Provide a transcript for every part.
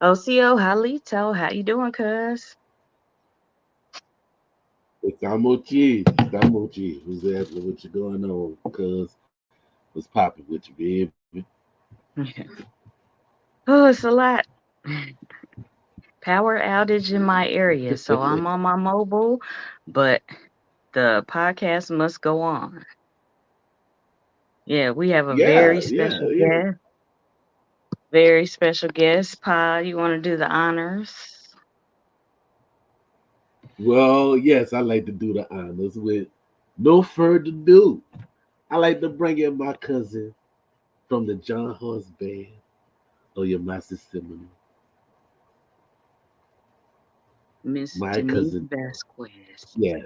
OCO, Halito, how you doing, cuz? Estamos G. Who's that? What you going on? Cuz what's popping with you, baby? Oh, it's a lot. Power outage in my area, so I'm on my mobile, but the podcast must go on. Yeah, we have a Yeah, very yeah, special yeah. guest. Very special guest. Pa, you want to do the honors? Well, yes, I like to do the honors with no further ado. I like to bring in my cousin from the John Horse Band of your master Seminole. Miss My Denise cousin, Vasquez. yeah,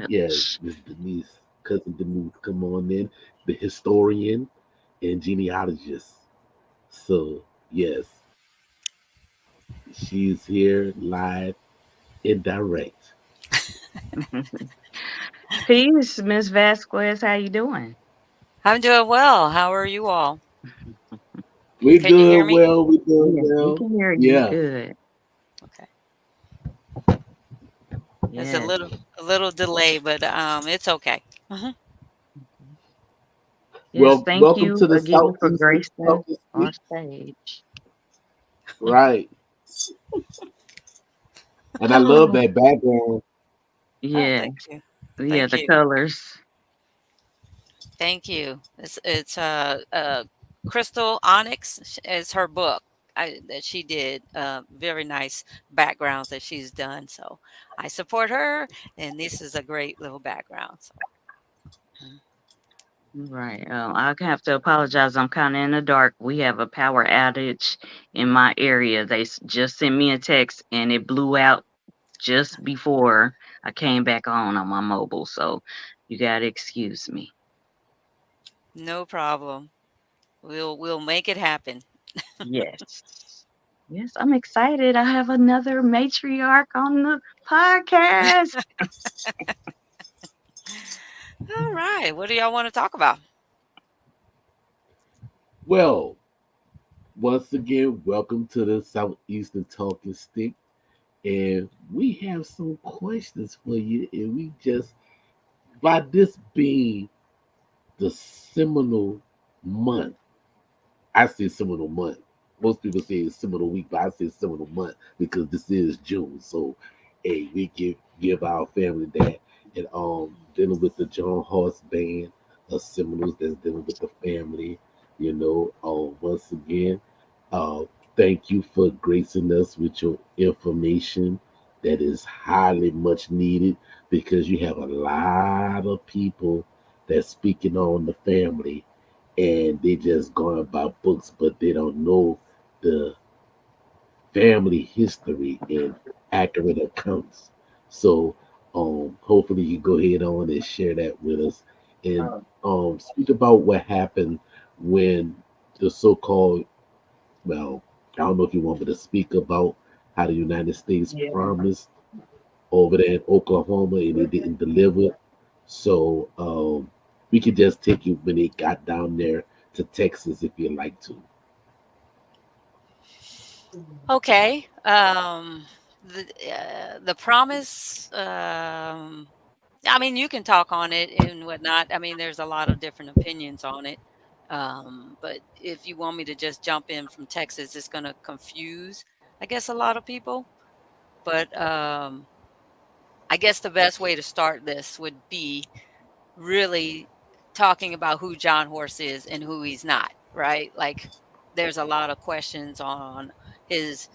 yeah, Welch. Miss Denise, cousin Denise, come on in, the historian and genealogist. So, yes, she's here live and direct. Peace, Miss Vasquez. How you doing? I'm doing well. How are you all? We Can you hear doing me? well, we doing Yes, we well. can hear you Yeah, good. Okay. There's Yes. a little delay, but it's okay. Yes, thank welcome you to the again for Southeastern gracing Talking our Stick. stage. Right. And I love that background. Oh, Yeah, thank you. yeah, Thank the you. colors. Thank you. It's Crystal Onyx is her book that she did. Very nice backgrounds that she's done. So I support her, and this is a great little background. So mm, Right. I have to apologize. I'm kind of in the dark. We have a power outage in my area. They just sent me a text and it blew out just before I came back on my mobile. So you got to excuse me. no problem. We'll make it happen. Yes. Yes, I'm excited. I have another matriarch on the podcast. All right. What do y'all want to talk about? Well, once again, welcome to the Southeastern Talking Stick. And we have some questions for you. And we just, by this being the Seminole month, I say Seminole month. Most people say it's Seminole week, but I say Seminole month because this is June. So, hey, we give our family that. And dealing with the John Horse Band of Seminoles that's dealing with the family, once again, uh, thank you for gracing us with your information that is highly much needed because you have a lot of people that's speaking on the family and they just going by books, but they don't know the family history and accurate accounts. So hopefully you go ahead on and share that with us and speak about what happened when the so-called, well, I don't know if you want me to speak about how the United States promised over there in Oklahoma and they didn't deliver. So we could just take you when they got down there to Texas if you'd like to. Okay. The promise. I mean, you can talk on it and whatnot. I mean, there's a lot of different opinions on it. But if you want me to just jump in from Texas, it's going to confuse, I guess, a lot of people. But I guess the best way to start this would be really talking about who John Horse is and who he's not, right? Like there's a lot of questions on his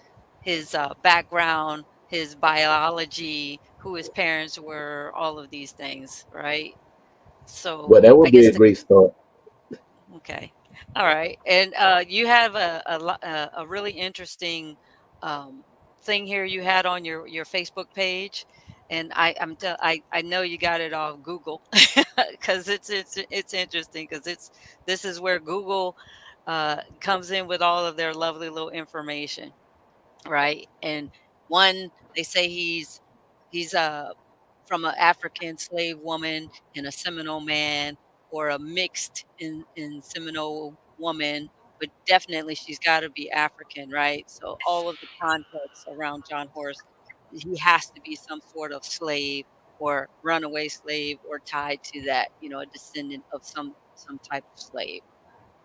background, his biology, who his parents were, all of these things, right? Well, So that I would be guess a the great start. okay, all right, and you have a really interesting um, thing here you had on your Facebook page, and I know you got it off Google because it's interesting because this is where Google comes in with all of their lovely little information, right? And one, they say he's from an African slave woman and a Seminole man, or a mixed in Seminole woman. but definitely she's got to be African, right? So all of the context around John Horse, he has to be some sort of slave or runaway slave or tied to that, a descendant of some type of slave.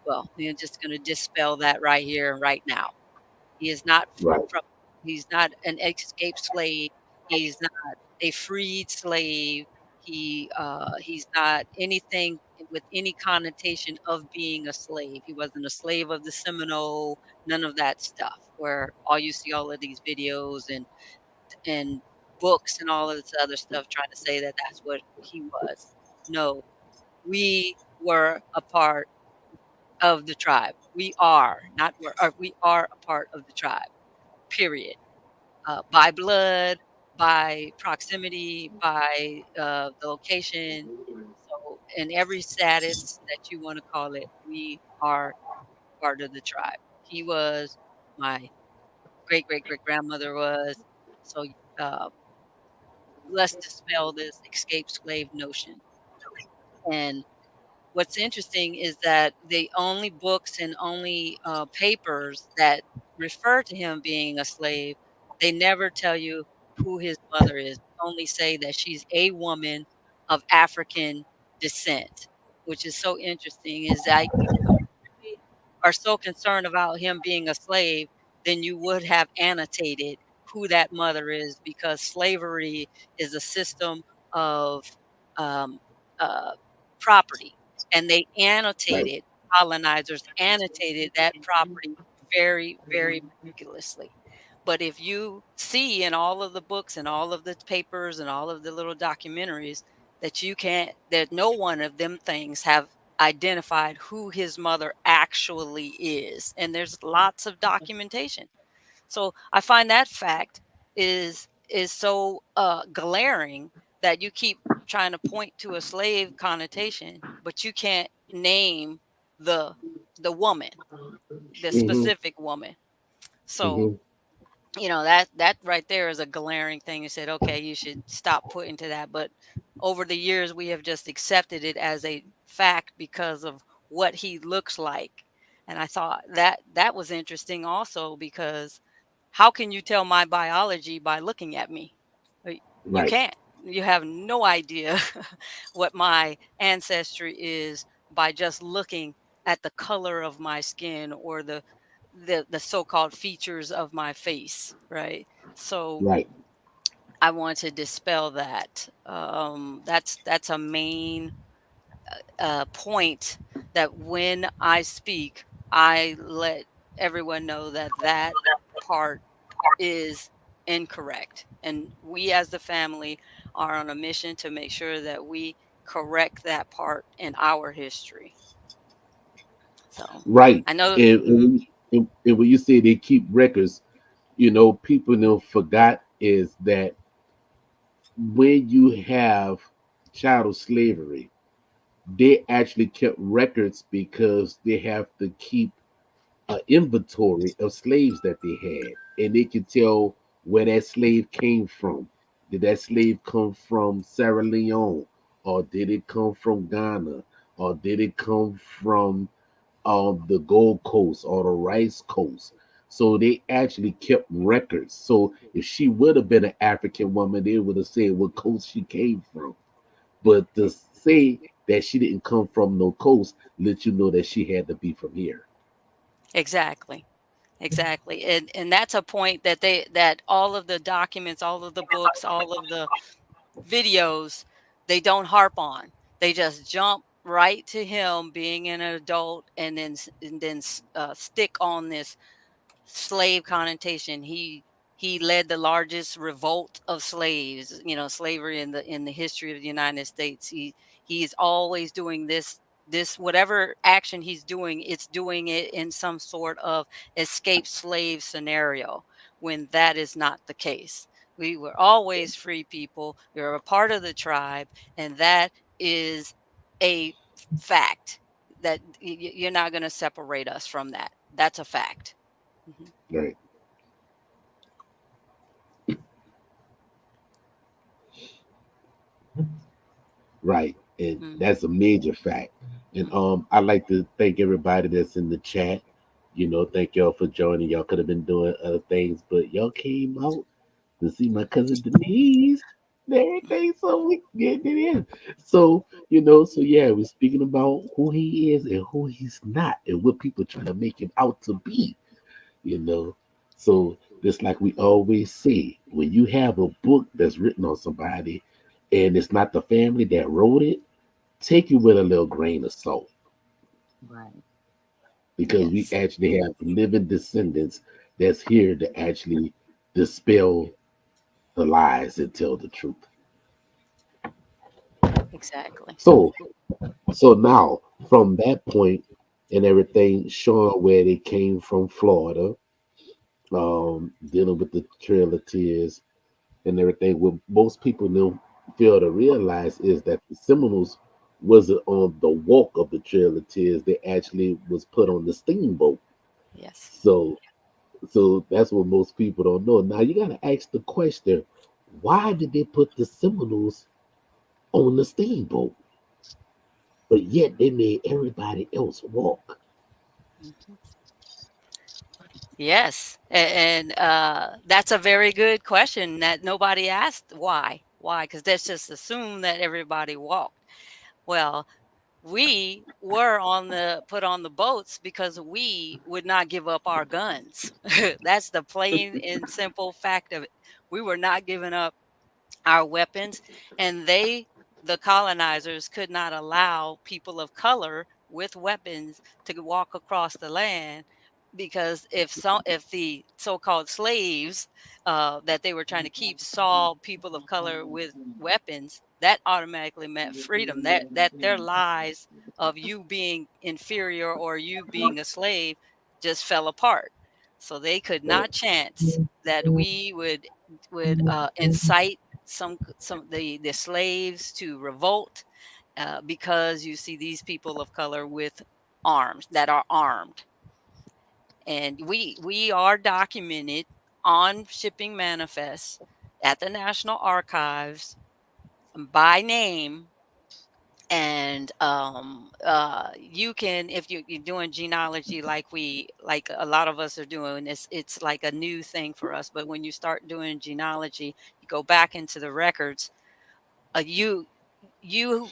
Well, we're just going to dispel that right here and right now. He is not Right. from he's not an escaped slave. He's not a freed slave. He's not anything with any connotation of being a slave. He wasn't a slave of the Seminole, none of that stuff. Where all you see all of these videos and books and all of this other stuff trying to say that that's what he was. No, we were a part of the tribe. We are not were, or we are a part of the tribe. Period. By blood, by proximity, by the location. So, in every status that you want to call it, we are part of the tribe. He was, my great great great grandmother was. So, uh, let's dispel this escaped slave notion. And what's interesting is that the only books and only papers that refer to him being a slave, they never tell you who his mother is. They only say that she's a woman of African descent, which is so interesting. Is that really are so concerned about him being a slave, then you would have annotated who that mother is, because slavery is a system of um, uh, property. And they Right. annotated, colonizers annotated that property very, very meticulously. But if you see in all of the books and all of the papers and all of the little documentaries that you can't, that no one of them things have identified who his mother actually is. And there's lots of documentation. So I find that fact is so glaring that you keep trying to point to a slave connotation, but you can't name the the woman, the Mm-hmm. specific woman. So Mm-hmm. that right there is a glaring thing. You said, okay, you should stop putting to that. But over the years, we have just accepted it as a fact because of what he looks like. And I thought that was interesting also, because how can you tell my biology by looking at me? You Right. can't. You have no idea what my ancestry is by just looking at the color of my skin or the so-called features of my face, right? So Right. I want to dispel that. That's a main point, that when I speak, I let everyone know that that part is incorrect. And we as the family are on a mission to make sure that we correct that part in our history. So Right. I know. Mhm. And when you say they keep records, people forgot is that when you have chattel slavery, they actually kept records because they have to keep an inventory of slaves that they had, and they can tell where that slave came from. Did that slave come from Sierra Leone, or did it come from Ghana, or did it come from the Gold Coast or the Rice Coast? So they actually kept records. So if she would have been an African woman, they would have said what coast she came from. But to say that she didn't come from no coast let you know that she had to be from here. Exactly. Exactly. And that's a point that all of the documents, all of the books, all of the videos, they don't harp on. They just jump right to him being an adult, and then stick on this slave connotation. He led the largest revolt of slaves, slavery in the history of the United States. He's always doing this whatever action he's doing, it's doing it in some sort of escape slave scenario, when that is not the case. We were always free people. We were a part of the tribe, and that is a fact that you're not going to separate us from that. That's a fact. Mhm. Right. Right. And Mhm. that's a major fact. And Mhm. I'd like to thank everybody that's in the chat. Thank y'all for joining. Y'all could have been doing other things, but y'all came out to see my cousin Denise and everything, so we getting it in. So yeah, we're speaking about who he is and who he's not, and what people trying to make him out to be. You know, so just like we always say, when you have a book that's written on somebody, and it's not the family that wrote it, take it with a little grain of salt Right. because we Yes, actually have living descendants that's here to actually dispel the lies and tell the truth. exactly. So, so now from that point and everything, showing where they came from, Florida, dealing with the Trail of Tears and everything. What most people don't fail to realize is that the Seminoles wasn't on the walk of the Trail of Tears; they actually was put on the steamboat. Yes. So, so that's what most people don't know. Now you got to ask the question: why did they put the Seminoles on the steamboat, but yet they made everybody else walk? Mhm. Yes, and that's a very good question that nobody asked. Why? Why? Because that's just assumed that everybody walked. Well, we were on the put on the boats because we would not give up our guns. That's the plain and simple fact of it. We were not giving up our weapons, and the colonizers could not allow people of color with weapons to walk across the land, because if the so-called slaves that they were trying to keep saw people of color with weapons, that automatically meant freedom, that their lies of you being inferior or you being a slave just fell apart. So they could Right, not chance that we would incite some the slaves to revolt, because you see these people of color with arms that are armed, and we are documented on shipping manifests at the National Archives by name. And you can, if you're doing genealogy like a lot of us are doing, it's like a new thing for us, but when you start doing genealogy, you go back into the records. You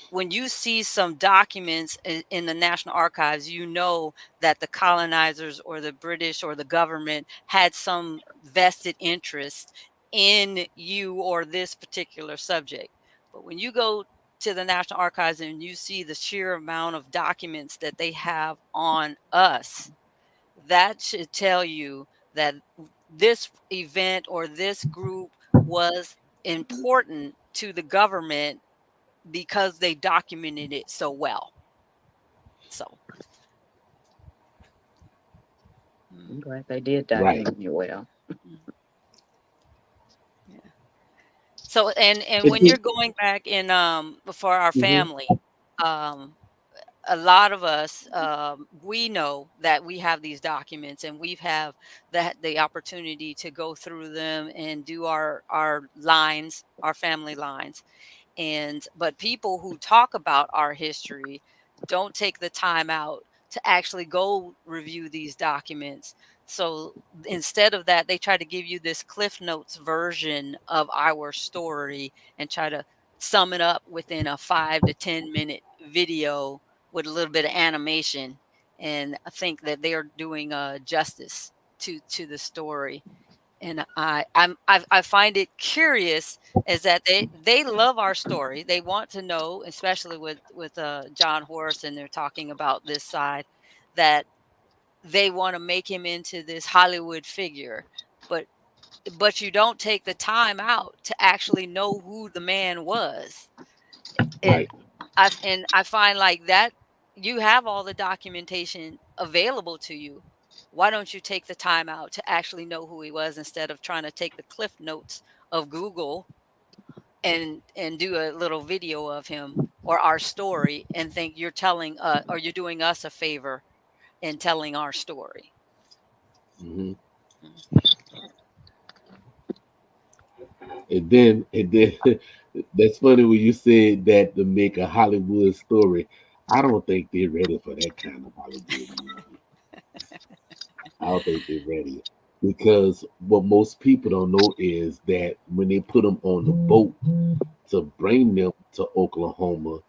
when you see some documents in the National Archives, you know that the colonizers or the British or the government had some vested interest in you or this particular subject. But when you go to the National Archives and you see the sheer amount of documents that they have on us, that should tell you that this event or this group was important to the government because they documented it so well. So, I'm mm, glad they did right. document it well. mm, yeah. So, and It when you're did. going back in for our Hmm. family, um, a lot of us, we know that we have these documents and we've have the opportunity to go through them and do our lines, our family lines. And but people who talk about our history don't take the time out to actually go review these documents. So instead of that, they try to give you this Cliff Notes version of our story and try to sum it up within a 5 to 10 minute video with a little bit of animation. And I think that they are doing justice to the story. And I find it curious is that they love our story. They want to know, especially with John Horace, and they're talking about this side, that they want to make him into this Hollywood figure, but you don't take the time out to actually know who the man was. And Right. I find like that you have all the documentation available to you. Why don't you take the time out to actually know who he was instead of trying to take the cliff notes of Google and do a little video of him or our story and think you're telling or you're doing us a favor in telling our story. Hmm. Mm. And then that's funny when you said that to make a Hollywood story. I don't think they're ready for that kind of Hollywood movie. I don't think they're ready because what most people don't know is that when they put them on the boat to bring them to Oklahoma,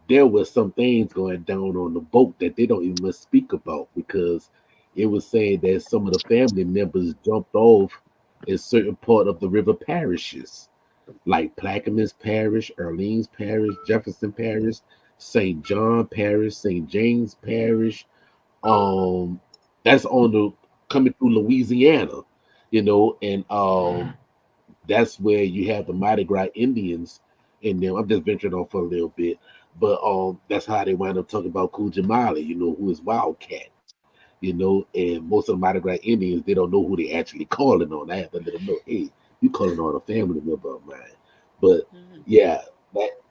there was some things going down on the boat that they don't even speak about because it was saying that some of the family members jumped off in certain part of the river parishes, like Plaquemines Parish, Orleans Parish, Jefferson Parish, St. John Parish, St. James Parish. Um, that's on the coming through Louisiana, and that's where you have the Mardi Gras Indians in them. I'm just venturing off for a little bit, but that's how they wind up talking about Kujamali, who is Wildcat, and most of the Mardi Gras Indians, they don't know who they actually calling on. I have to let them know, hey, you calling on a family member of mine. But Mhm. yeah,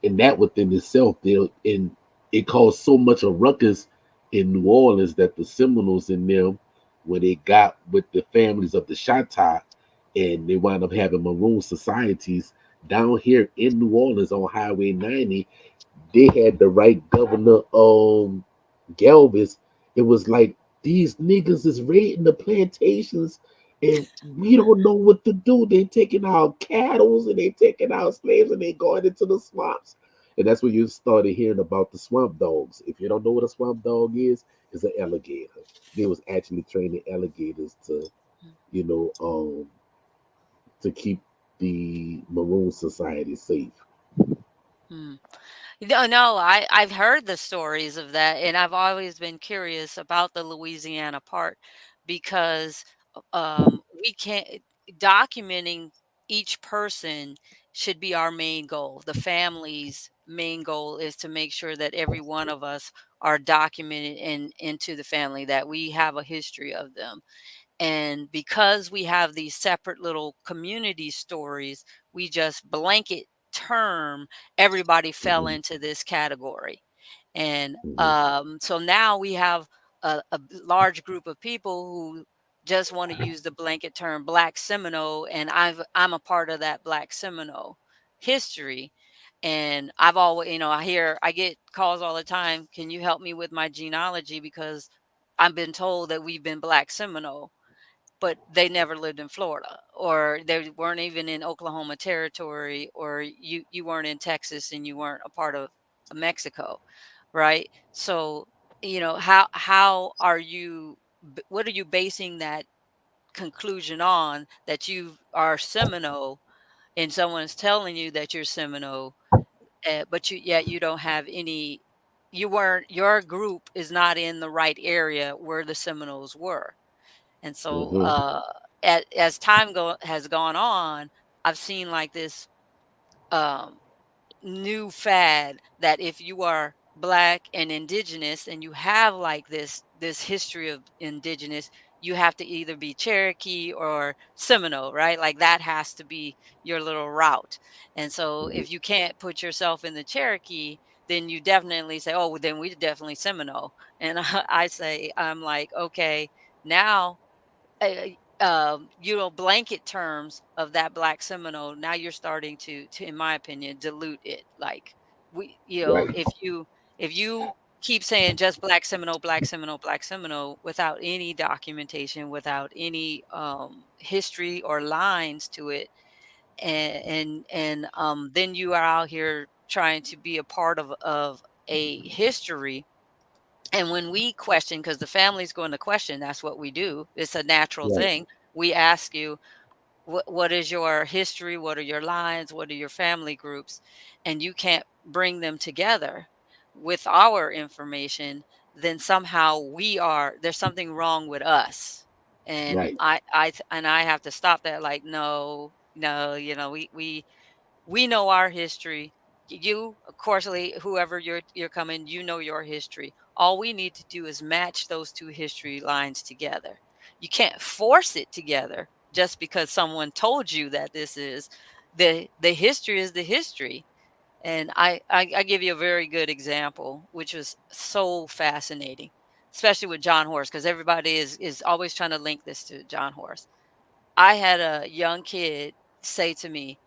that within itself, and it caused so much a ruckus in New Orleans that the Seminoles in them, when they got with the families of the ChitoPa, and they wound up having Maroon societies down here in New Orleans on Highway 90, they had the right governor, Galvez. It was like these niggas is raiding the plantations and we don't know what to do. They taking out cattle and they taking out slaves and they going into the swamps. And that's when you started hearing about the swamp dogs. If you don't know what a swamp dog is, it's an alligator. They was actually training alligators you know, um, to keep the Maroon Society safe. Mm. No, I've heard the stories of that, and I've always been curious about the Louisiana part because we can't documenting each person should be our main goal. The family's main goal is to make sure that every one of us are documented into the family, that we have a history of them. And because we have these separate little community stories, we just blanket term everybody fell Hmm. into this category. And Hmm. so now we have a large group of people who just want to use the blanket term Black Seminole, and I'm a part of that Black Seminole history. And I've always, I get calls all the time. Can you help me with my genealogy because I've been told that we've been Black Seminole, but they never lived in Florida, or they weren't even in Oklahoma territory, or you weren't in Texas and you weren't a part of Mexico, right? So, how are you what are you basing that conclusion on, that you are Seminole and someone's telling you that you're Seminole, but yet you don't have any, your group is not in the right area where the Seminoles were. And so, Hmm. as time has gone on, I've seen like this um, new fad that if you are Black and Indigenous and you have like this history of Indigenous, you have to either be Cherokee or Seminole, right? Like that has to be your little route. And so, if you can't put yourself in the Cherokee, then you definitely say, "Oh, well, then we definitely Seminole." And I say, I'm like, okay, now blanket terms of that Black Seminole, now you're starting to, in my opinion, dilute it. Like Right. if you keep saying just Black Seminole, Black Seminole, Black Seminole without any documentation, without any history or lines to it, and then you are out here trying to be a part of a history. And when we question, because the family's going to question, that's what we do. It's a natural Right. thing. We ask you, what is your history? What are your lines? What are your family groups? And you can't bring them together with our information, then somehow there's something wrong with us. And Right. I have to stop that. Like, no, no, we know our history. You, of course, whoever you're coming, your history. All we need to do is match those two history lines together. You can't force it together just because someone told you that this is the history is the history. And I give you a very good example, which was so fascinating, especially with John Horse, because everybody is always trying to link this to John Horse. I had a young kid say to me,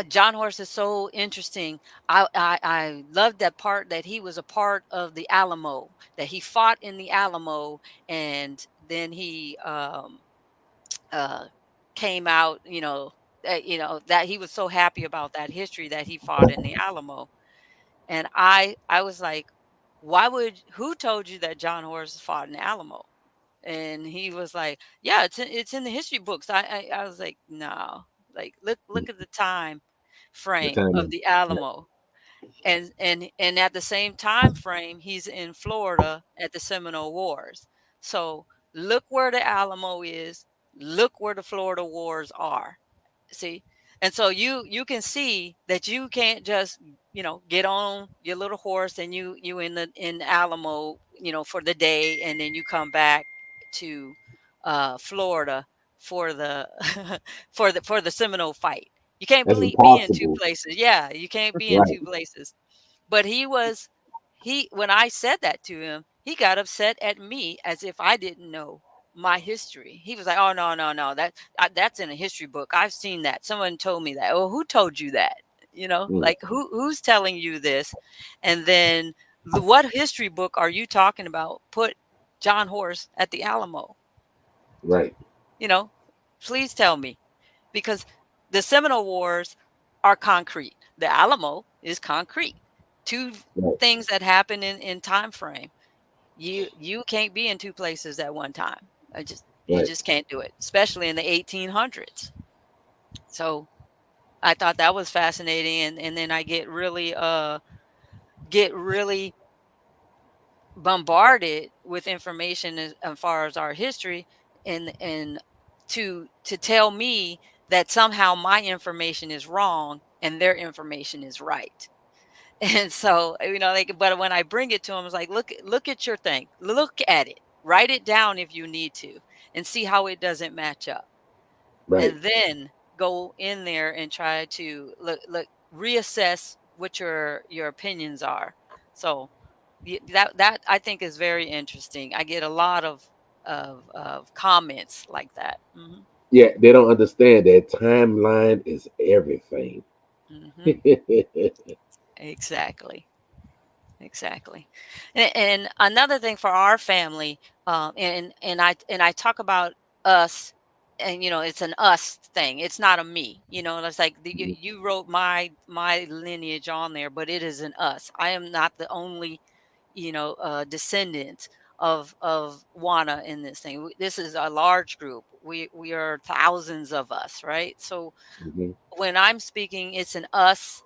John Horse is so interesting. I loved that part that he was a part of the Alamo, that he fought in the Alamo, and then he uh, came out, that he was so happy about that history that he fought in the Alamo. And I was like, who told you that John Horace fought in the Alamo? And he was like, yeah, it's in the history books. I was like, no, like look at the time The frame of timing. the Right. Alamo. And at the same time frame, he's in Florida at the Seminole Wars. So look where the Alamo is, look where the Florida Wars are. See? And so you can see that you can't just, get on your little horse and you in Alamo, for the day, and then you come back to Florida for the for the Seminole fight. You can't That's be in two impossible. places. Yeah, you can't be in Right. two places. But he when I said that to him, he got upset at me as if I didn't know my history. He was like, "Oh, no, no, no. That's in a history book. I've seen that. Someone told me that." "Well, who told you that?" Mm, Like who's telling you this? And then what history book are you talking about? Put John Horse at the Alamo. right. You know, please tell me, because the Seminole Wars are concrete. The Alamo is concrete. Two Right. things that happen in time frame. You can't be in two places at one time. You Right. just can't do it, especially in the 1800s. So I thought that was fascinating, and then I get really bombarded with information as far as our history, and to tell me that somehow my information is wrong and their information is right. And so, like, but when I bring it to them, it's like, look at your thing, look at it, write it down if you need to, and see how it doesn't match up, Right. and then go in there and try to look reassess what your opinions are. So that I think is very interesting. I get a lot of comments like that. Yeah, they don't understand that timeline is everything. Hmm. Exactly. Exactly. And another thing for our family, and I talk about us, and it's an us thing. It's not a me. It's like you wrote my lineage on there, but it is an us. I am not the only descendant of Wana in this thing. This is a large group. We are thousands of us, right? So Mhm. when I'm speaking, it's an us,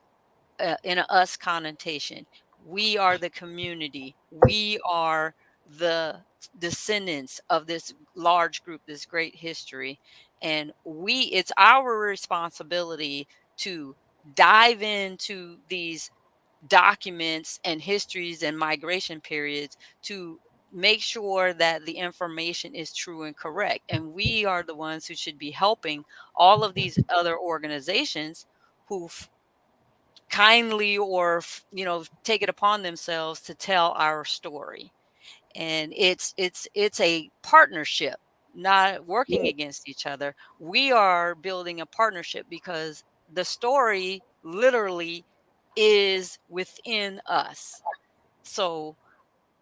in a us connotation. We are the community. We are the descendants of this large group, this great history. And it's our responsibility to dive into these documents and histories and migration periods to make sure that the information is true and correct. And we are the ones who should be helping all of these other organizations who kindly or take it upon themselves to tell our story. And it's a partnership, not working Right. against each other. We are building a partnership because the story literally is within us. So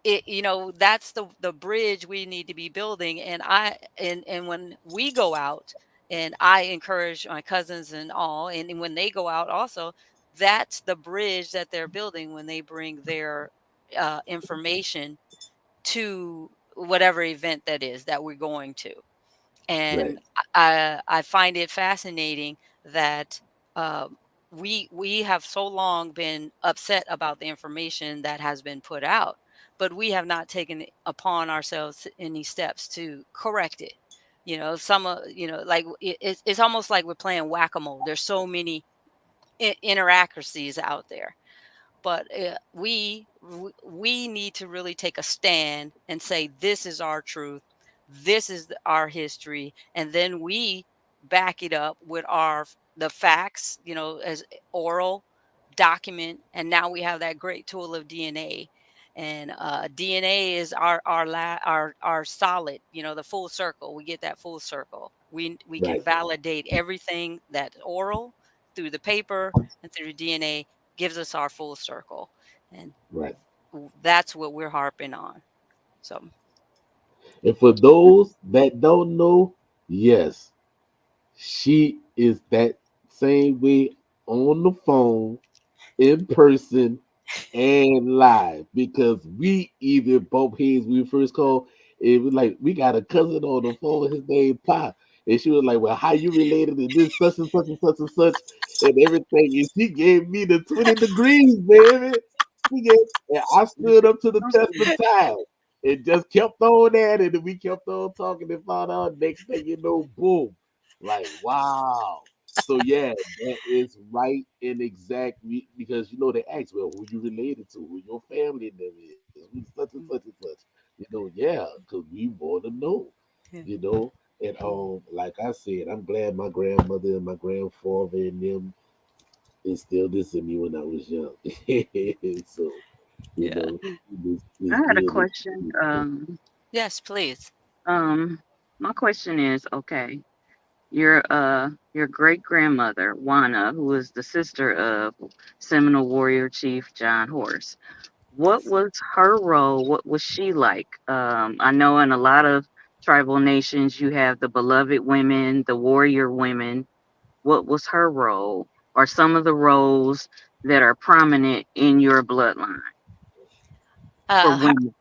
that's the bridge we need to be building. And when we go out, and I encourage my cousins and all, and when they go out also, that's the bridge that they're building when they bring their information to whatever event that is that we're going to. Right. And I find it fascinating that we have so long been upset about the information that has been put out, but we have not taken it upon ourselves any steps to correct it. Like it's almost like we're playing whack-a-mole. There's so many inaccuracies out there, but we need to really take a stand and say, this is our truth, this is our history, and then we back it up with the facts, as oral document. And now we have that great tool of DNA. And DNA is our solid, the full circle. We get that full circle. We can Right. validate everything that's oral through the paper and through DNA, gives us our full circle. And Right. that's what we're harping on. So And for those that don't know, yes, she is that same way on the phone, in person, and live because we even bump heads when we first called. It was like we got a cousin on the phone, his name Pa. And she was like, well, how you related to this such and such and such and such and everything. And she gave me the 20 degrees, baby. And I stood up to the test of time. It just kept on at it, and we kept on talking and found out next thing you know, boom. Like, wow. So yeah, that is right and exact because they ask, well, who you related to, who your family name is, who's such and such and such. Yeah, because we want to know. Yeah. You know, and like I said, I'm glad my grandmother and my grandfather and them instilled this in me when I was young. So Yeah. it's I had a good. question. Yes, please. Um, my question is, okay, your great grandmother, Wannah, who is the sister of Seminole warrior chief John Horse. What Yes. was her role? What was she like? I know in a lot of tribal nations you have the beloved women, the warrior women. What was her role? Or some of the roles that are prominent in your bloodline for Her women?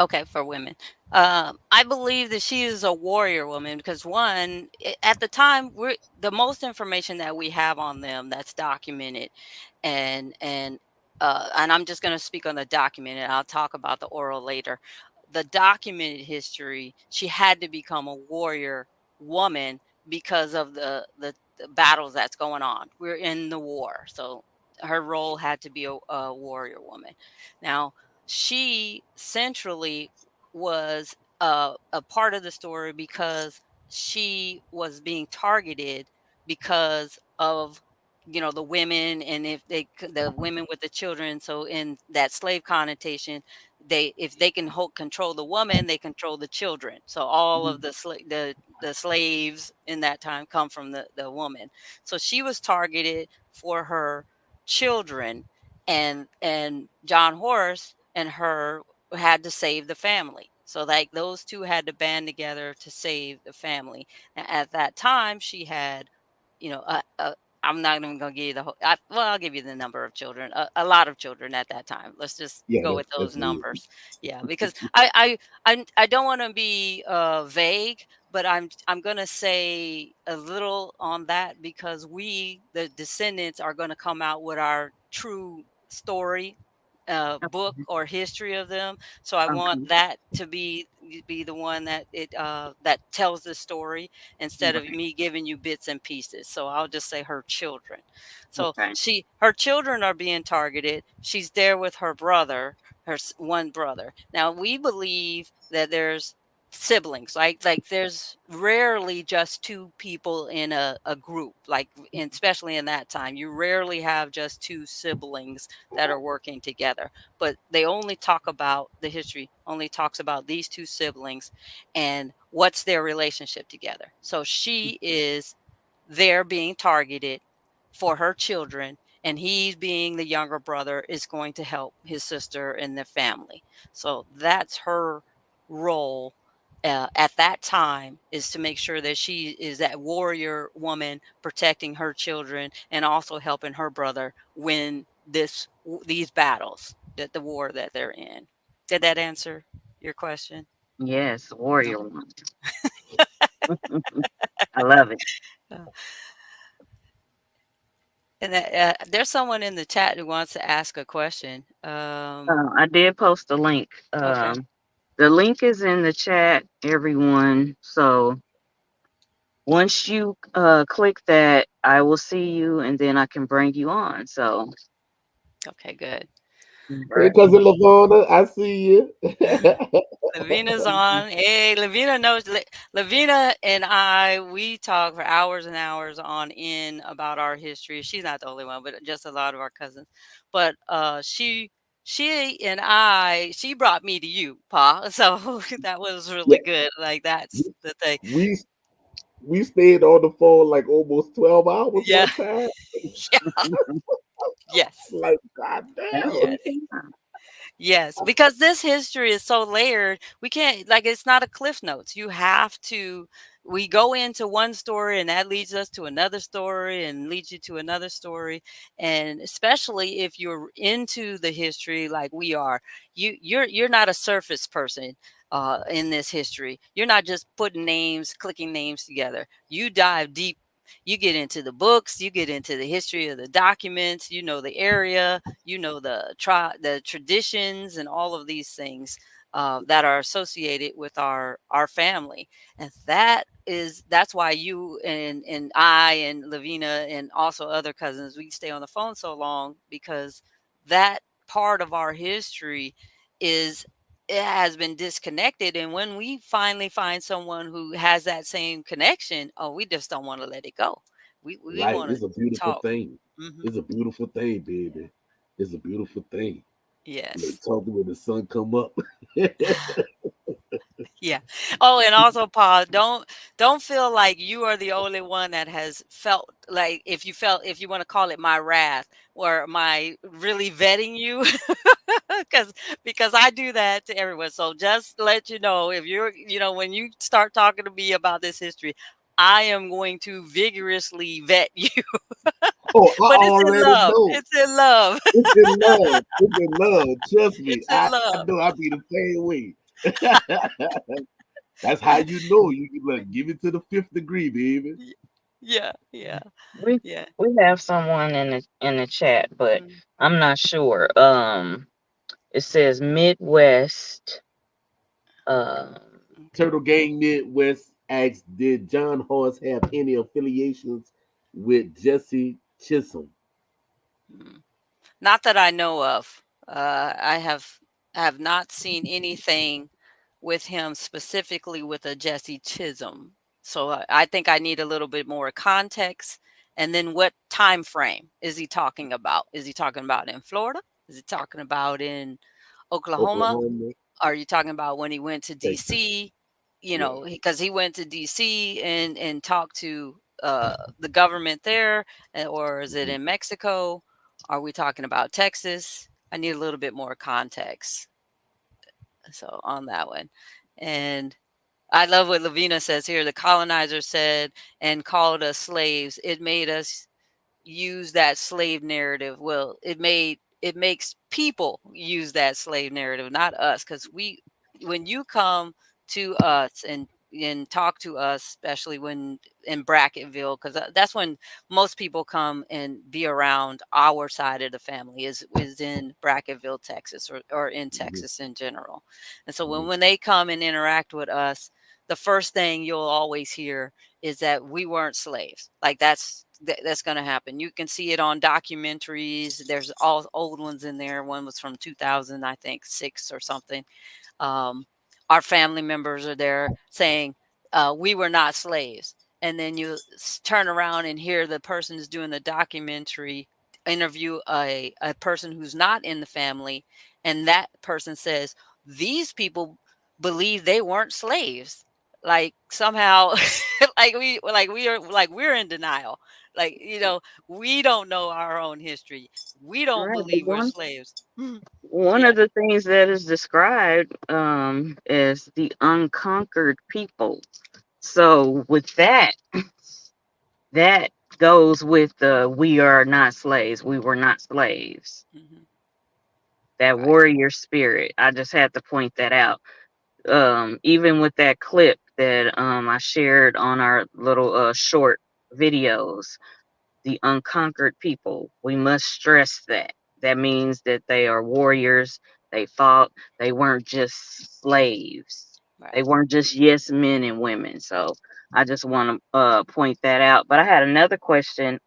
Okay, for women. I believe that she is a warrior woman because one, at the time, we're the most information that we have on them that's documented, and I'm just going to speak on the documented. I'll talk about the oral later. The documented history, she had to become a warrior woman because of the battles that's going on. We're in the war, so her role had to be a warrior woman. Now she centrally was a part of the story because she was being targeted because of the women, and if the women with the children, so in that slave connotation, they if they can control the woman, they control the children. So all of Mhm. the slaves in that time come from the woman. So she was targeted for her children, and John Horse and her had to save the family. So like those two had to band together to save the family. Now, at that time, she had, you know, I'm not even gonna give you the whole. Well, I'll give you the number of children. A lot of children at that time. Let's just Yeah, go with that's those good. numbers. Yeah, because I don't want to be vague, but I'm gonna say a little on that because we, the descendants, are gonna come out with our true story book Okay. or history of them. So I want Okay. that to be the one that that tells the story instead of Right. me giving you bits and pieces. So I'll just say her children. So Okay. her children are being targeted. She's there with her brother, one brother. Now we believe that there's siblings, like there's rarely just two people in a group, like especially in that time you rarely have just two siblings that are working together. But they only talk about the history, only talks about these two siblings and what's their relationship together. So she is there being targeted for her children, and he, being the younger brother, is going to help his sister and their family. So that's her role at that time, is to make sure that she is that warrior woman protecting her children and also helping her brother win these battles, that the war that they're in. Did that answer your question? Yes, No. warrior woman. I love it. Uh, and there's someone in the chat who wants to ask a question. I did post a link. Okay. The link is in the chat, everyone. So once you click that, I will see you, and then I can bring you on. So, Okay, good. Hey, right. cousin Lavona, I see you. Lavina's on. Hey, Lavina knows. Lavina and I, we talk for hours and hours on in about our history. She's not the only one, but just a lot of our cousins. But she and she brought me to you, Pa. So that was Yeah, really good. Like that's we the thing. we we stayed on the phone like almost 12 hours Yeah. one time. Yeah. Yes. Like, God That damn. was Yeah. fun. Yes, because this history is so layered, we can't, like, it's not a cliff notes. You have to, we go into one story and that leads us to another story and leads you to another story. And especially if you're into the history like we are, you're not a surface person in this history. You're not just putting names, clicking names together. You dive deep. You get into the books, you get into the history of the documents, you know the area, you know the traditions and all of these things that are associated with our family, and that's why you and I and Lavina and also other cousins, we stay on the phone so long, because that part of our history is, it has been disconnected, and when we finally find someone who has that same connection, oh, we just don't want to let it go. We Right? want to It's a beautiful talk. thing. Hmm. It's a beautiful thing, baby. It's a beautiful thing. Like Yes. talking when the sun come up. Yeah. Oh, and also, Paul, don't feel like you are the only one that has felt like, if you want to call it my wrath or my really vetting you, because I do that to everyone. So just let you know, if you're, when you start talking to me about this history, I am going to vigorously vet you, Oh, I but it's in already love. know. It's in love. It's in love. It's in love. Trust me. It's in I love. know I'll be the same way. That's how you know you can like give it to the fifth degree, baby. Y- Yeah, yeah, We yeah. we have someone in the chat, but Mm, I'm not sure. It says Midwest. Um, okay. Turtle Gang Midwest asks, did John Horse have any affiliations with Jesse Chisholm? Mm. Not that I know of. I have not seen anything with him specifically with a Jesse Chisholm. So I think I need a little bit more context. And then what time frame is he talking about? Is he talking about in Florida? Is he talking about in Oklahoma? Oklahoma, Are you talking about when he went to Texas. DC? Yeah. Because he went to DC and talked to the government there, or is it Mhm. in Mexico? Are we talking about Texas? I need a little bit more context. So on that one. And I love what Lavina says here. The colonizer said and called us slaves. It made us use that slave narrative. Well, it makes people use that slave narrative, not us, because when you come to us and talk to us, especially when in Bracketville, because that's when most people come and be around our side of the family, is in Bracketville, Texas, or in Mhm. Texas in general. And so when Mhm. when they come and interact with us, the first thing you'll always hear is that we weren't slaves. Like that's going to happen. You can see it on documentaries. There's all old ones in there. One was from 2000, I think, 6 or something. Um, our family members are there saying, we were not slaves. And then you turn around and hear the person who's doing the documentary interview a person who's not in the family. And that person says, these people believe they weren't slaves. Like somehow, we're in denial. Like, we don't know our own history. We don't right, but believe we're slaves. one Yeah. of the things that is described as the unconquered people. So with that, that goes with the we are not slaves. We were not slaves. Hmm. That Right. warrior spirit. I just had to point that out. Even with that clip that I shared on our little short videos, the unconquered people. We must stress that. That means that they are warriors. They fought. They weren't just slaves. They Right. weren't just yes men and women. So I just want to point that out. But I had another question.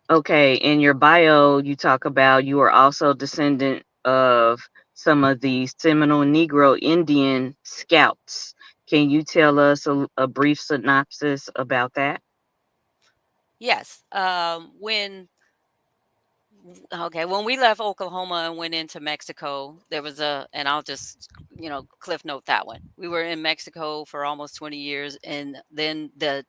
Okay, in your bio, you talk about you are also descendant of some of the Seminole Negro Indian scouts. Can you tell us a brief synopsis about that? Yes. When we left Oklahoma and went into Mexico, there was and I'll just, cliff note that one. We were in Mexico for almost 20 years, and then the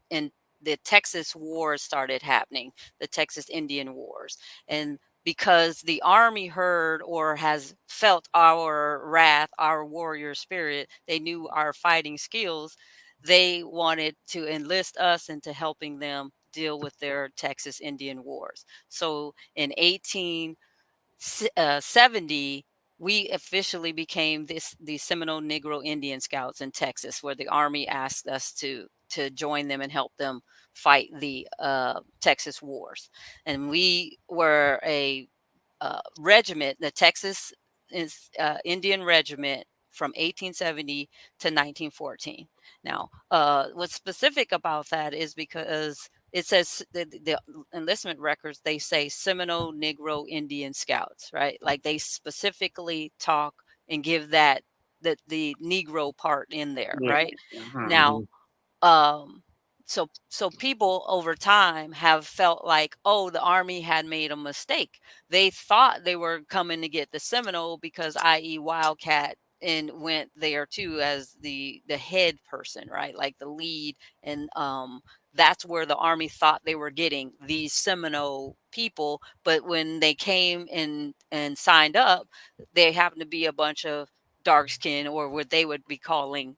Texas Wars started happening, the Texas Indian Wars. And because the army heard or has felt our wrath, our warrior spirit. They knew our fighting skills. They wanted to enlist us into helping them deal with their Texas Indian Wars. So in 1870, we officially became the Seminole Negro Indian Scouts in Texas, where the Army asked us to join them and help them fight the Texas Wars. And we were a regiment, the Texas Indian Regiment from 1870 to 1914. Now, what's specific about that is because it says the enlistment records, they say Seminole Negro Indian Scouts, right? Like they specifically talk and give that the Negro part in there, Yeah. right? Uh-huh. Now, Mhm. um so people over time have felt like, oh, the army had made a mistake. They thought they were coming to get the Seminole because, i.e., Wildcat and went there too as the head person, right, like the lead. And that's where the army thought they were getting these Seminole people. But when they came and signed up, they happened to be a bunch of dark skin, or what they would be calling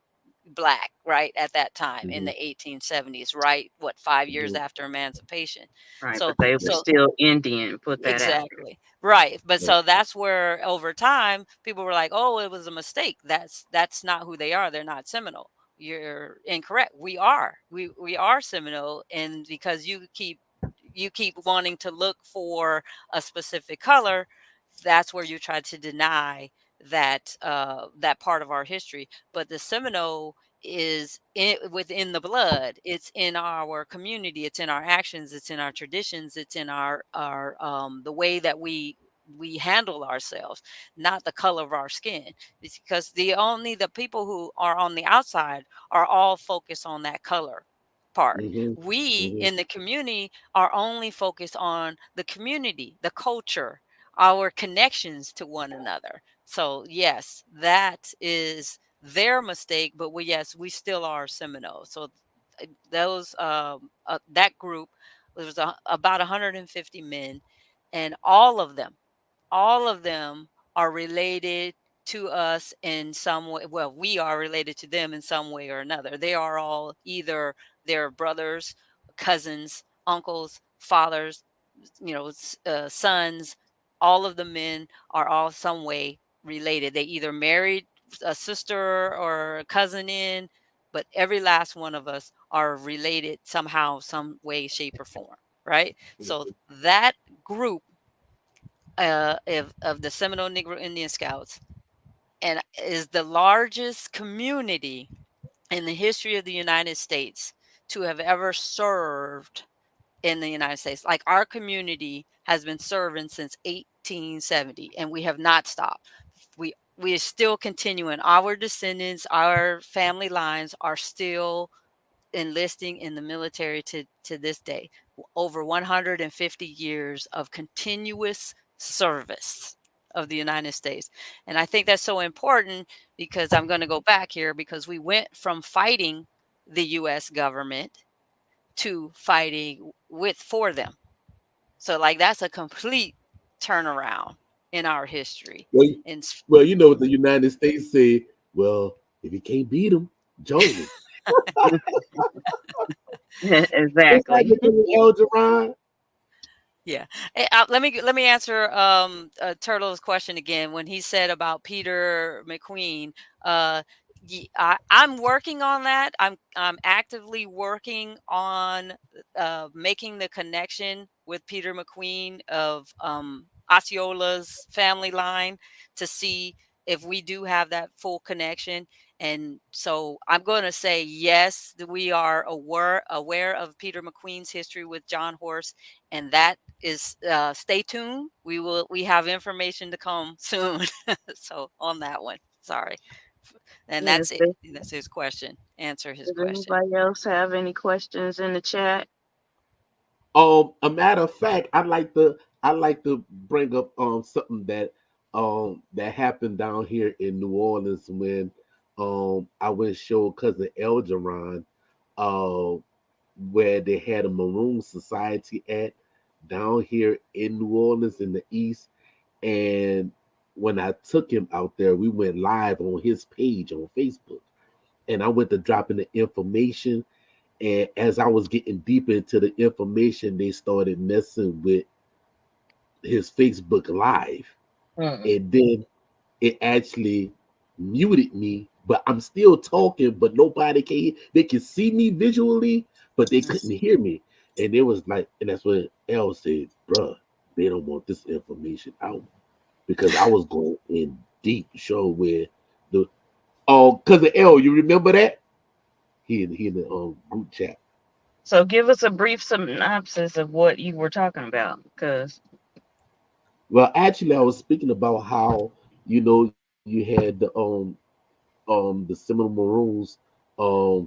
black, right, at that time in Mhm. the 1870s, right, what, 5 years Mhm. after emancipation. Right, so but they were so still Indian. Put that out there. Exactly. Right. But Right. so that's where over time people were like, "Oh, it was a mistake. That's not who they are. They're not Seminole." You're incorrect. We are. We are Seminole, and because you keep wanting to look for a specific color, that's where you try to deny that part of our history. But the Seminole is within the blood. It's in our community. It's in our actions. It's in our traditions. It's in our the way that we handle ourselves, not the color of our skin. It's because the people who are on the outside are all focused on that color part. Mhm. We Mhm. in the community are only focused on the community, the culture, our connections to one another. So yes, that is their mistake, but yes, we still are Seminole. So that group, there was about 150 men, and all of them are related to us in some way. Well, we are related to them in some way or another. They are all either their brothers, cousins, uncles, fathers, sons. All of the men are all some way related. They either married a sister or a cousin in, but every last one of us are related somehow, some way, shape, or form, right? So that group of the Seminole Negro Indian Scouts and is the largest community in the history of the United States to have ever served in the United States. Like our community has been serving since 1870, and we have not stopped. We are still continuing. Our descendants, our family lines are still enlisting in the military to this day. Over 150 years of continuous service of the United States. And I think that's so important because I'm going to go back here, because we went from fighting the US government to fighting for them. So like that's a complete turnaround in our history. Well, And well, you know what the United States say. Well, if you can't beat them, join them. It's like Exactly. the thing Elgeron. Yeah. Let me answer Turtle's question again. When he said about Peter McQueen, uh, I'm working on that. I'm actively working on making the connection with Peter McQueen of Osceola's family line to see if we do have that full connection. And so I'm going to say yes, that we are aware of Peter McQueen's history with John Horse, and that is stay tuned. We have information to come soon. So on that one, sorry. And Yes. that's it. That's his question. Answer his Does question. anybody else have any questions in the chat? A matter of fact, I like to bring up something that happened down here in New Orleans when I went and showed cousin Elgeron uh where they had a Maroon society at. down here in New Orleans in the East. And when I took him out there, we went live on his page on Facebook. And I went to dropping the information. And as I was getting deeper into the information, they started messing with his Facebook Live. Mm. And then it actually muted me, but I'm still talking, but nobody can. They can see me visually, but they Mm. couldn't hear me. And it was like, and that's when L said, "Bruh, they don't want this information out," because I was going in deep, show where the cousin L, you remember that? He in the group chat. So give us a brief synopsis of what you were talking about, because Well, actually, I was speaking about how you had the Seminole Maroons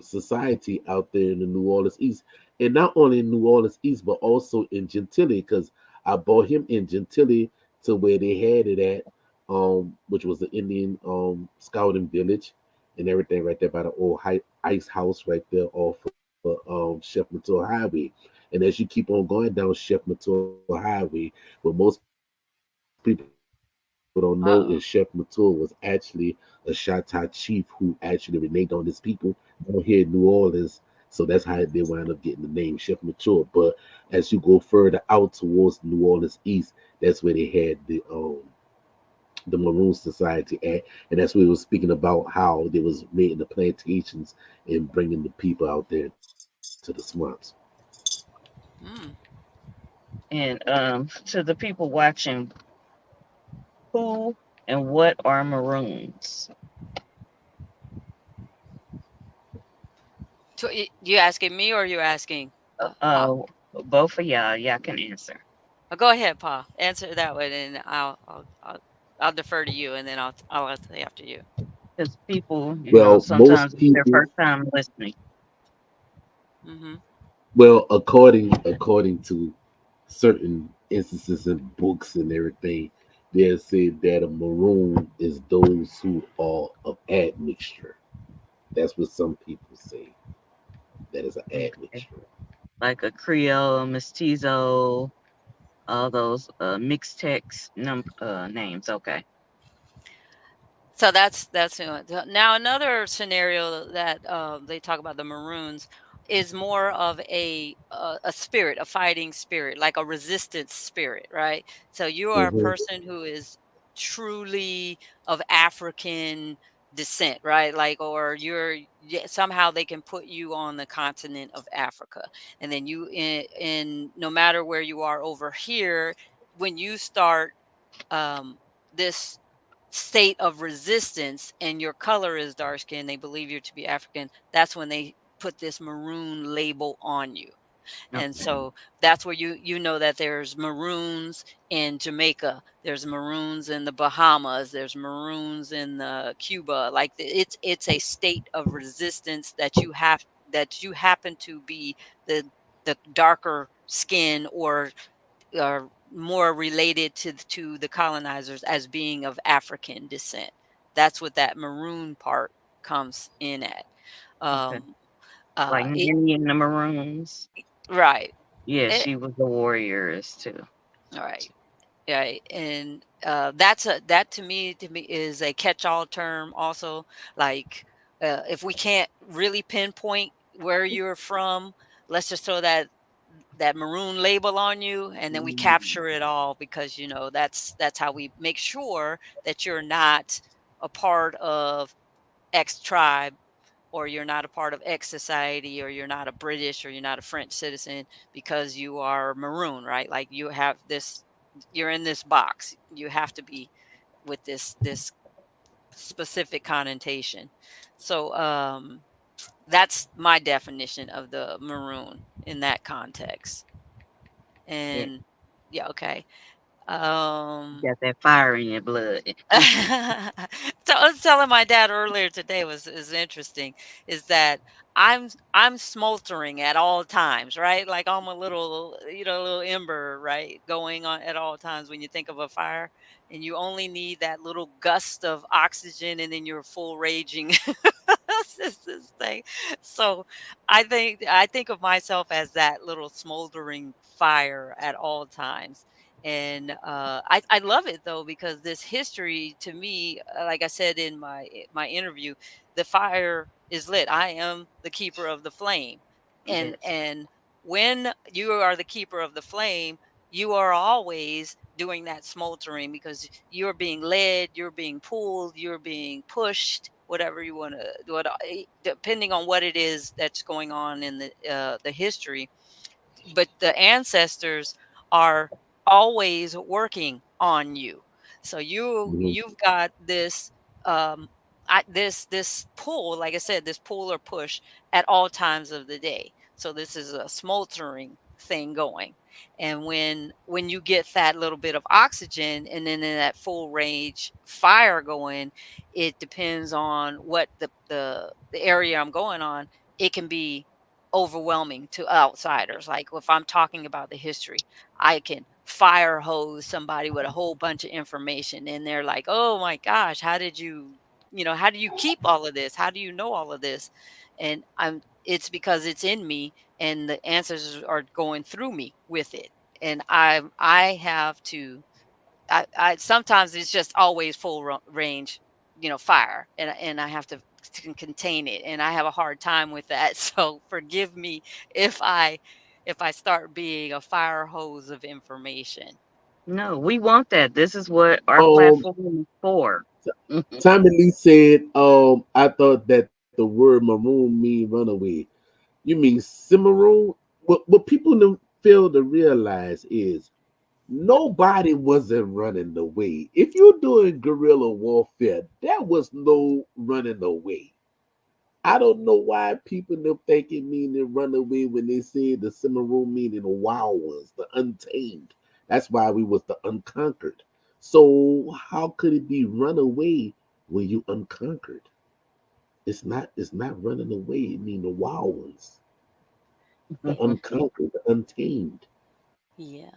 society out there in the New Orleans East, and not only in New Orleans East, but also in Gentilly, because I bought him in Gentilly to where they had it at, which was the Indian scouting village and everything right there by the old ice house right there off of Chef Mature Highway. And as you keep on going down Chef Mature Highway, what most people don't know is Chef Mature was actually a Chatai chief who actually reneged on his people down here in New Orleans. So that's how they wind up getting the name Chef Mature. But as you go further out towards New Orleans East, that's where they had the Maroon Society at, and that's where we were speaking about how they was making the plantations and bringing the people out there to the swamps. Mm. and to the people watching, who and what are Maroons? So you asking me or you asking Pa? Uh, both of y'all can answer. Go ahead, Pa. Answer that one, and I'll defer to you, and then I'll say after you. Because people, Well, sometimes most it's their people, first time listening. Hmm. well, according to certain instances in books and everything, they said that a maroon is those who are of admixture. That's what some people say. That is an Okay. admixture. Like a Creole, Mestizo, all those mixed text names. Okay. So that's now another scenario that they talk about the Maroons is more of a spirit, a fighting spirit, like a resistance spirit, right? So you are a Hmm. person who is truly of African descent, right? Like, or somehow they can put you on the continent of Africa, and then you in no matter where you are over here, when you start this state of resistance and your color is dark skin, they believe you to be African, that's when they put this maroon label on you. And Okay. so that's where you know that there's maroons in Jamaica, there's maroons in the Bahamas, there's maroons in Cuba. Like it's a state of resistance that you happen to be the darker skin or are more related to the colonizers as being of African descent. That's what that maroon part comes in at. Okay. Um, Like it Minnie and the Maroons. right. Yeah, It, she was a warrioress too. all right. Yeah, and that to me is a catch-all term. Also, like if we can't really pinpoint where you're from, let's just throw that maroon label on you, and then we Mm. capture it all because that's how we make sure that you're not a part of X tribe, or you're not a part of X society, or you're not a British or you're not a French citizen because you are maroon, right? Like you're in this box. You have to be with this specific connotation. So that's my definition of the maroon in that context. Yeah, And yeah, okay. you Um got that fire in your blood. so I was telling my dad earlier today was is interesting is that I'm smoldering at all times, right? Like I'm a little, little ember, right? Going on at all times when you think of a fire, and you only need that little gust of oxygen and then you're full raging. this thing. So I think of myself as that little smoldering fire at all times. And I love it though, because this history to me, like I said in my interview, the fire is lit. I am the keeper of the flame. and Yes. and when you are the keeper of the flame, you are always doing that smoldering, because you're being led, you're being pulled, you're being pushed, whatever you want to do, depending on what it is that's going on in the history. But the ancestors are always working on you. So Mhm. you've got this this pull, like I said, this pull or push at all times of the day. So this is a smoldering thing going. And when you get that little bit of oxygen and then in that full range fire going, it depends on what the area I'm going on. It can be overwhelming to outsiders. Like if I'm talking about the history, I can fire hose somebody with a whole bunch of information, and they're like, "Oh my gosh, how did how do you keep all of this? How do you know all of this?" And it's because it's in me, and the answers are going through me with it. And I have to I sometimes it's just always full range, fire, and I have to contain it, and I have a hard time with that. So forgive me if I start being a fire hose of information. No, we want that. This is what our Um, platform is for. Tommy Lee said, I thought that the word maroon mean runaway. You mean Cimarron? What people don't fail to realize is nobody wasn't running away. If you're doing guerrilla warfare, there was no running away. I don't know why people don't think it mean they run away when they say the Cimarron meaning the wild ones, the untamed. That's why we was the unconquered. So how could it be run away when you unconquered? It's not running away. It mean the wild ones, the unconquered, the untamed. Yeah.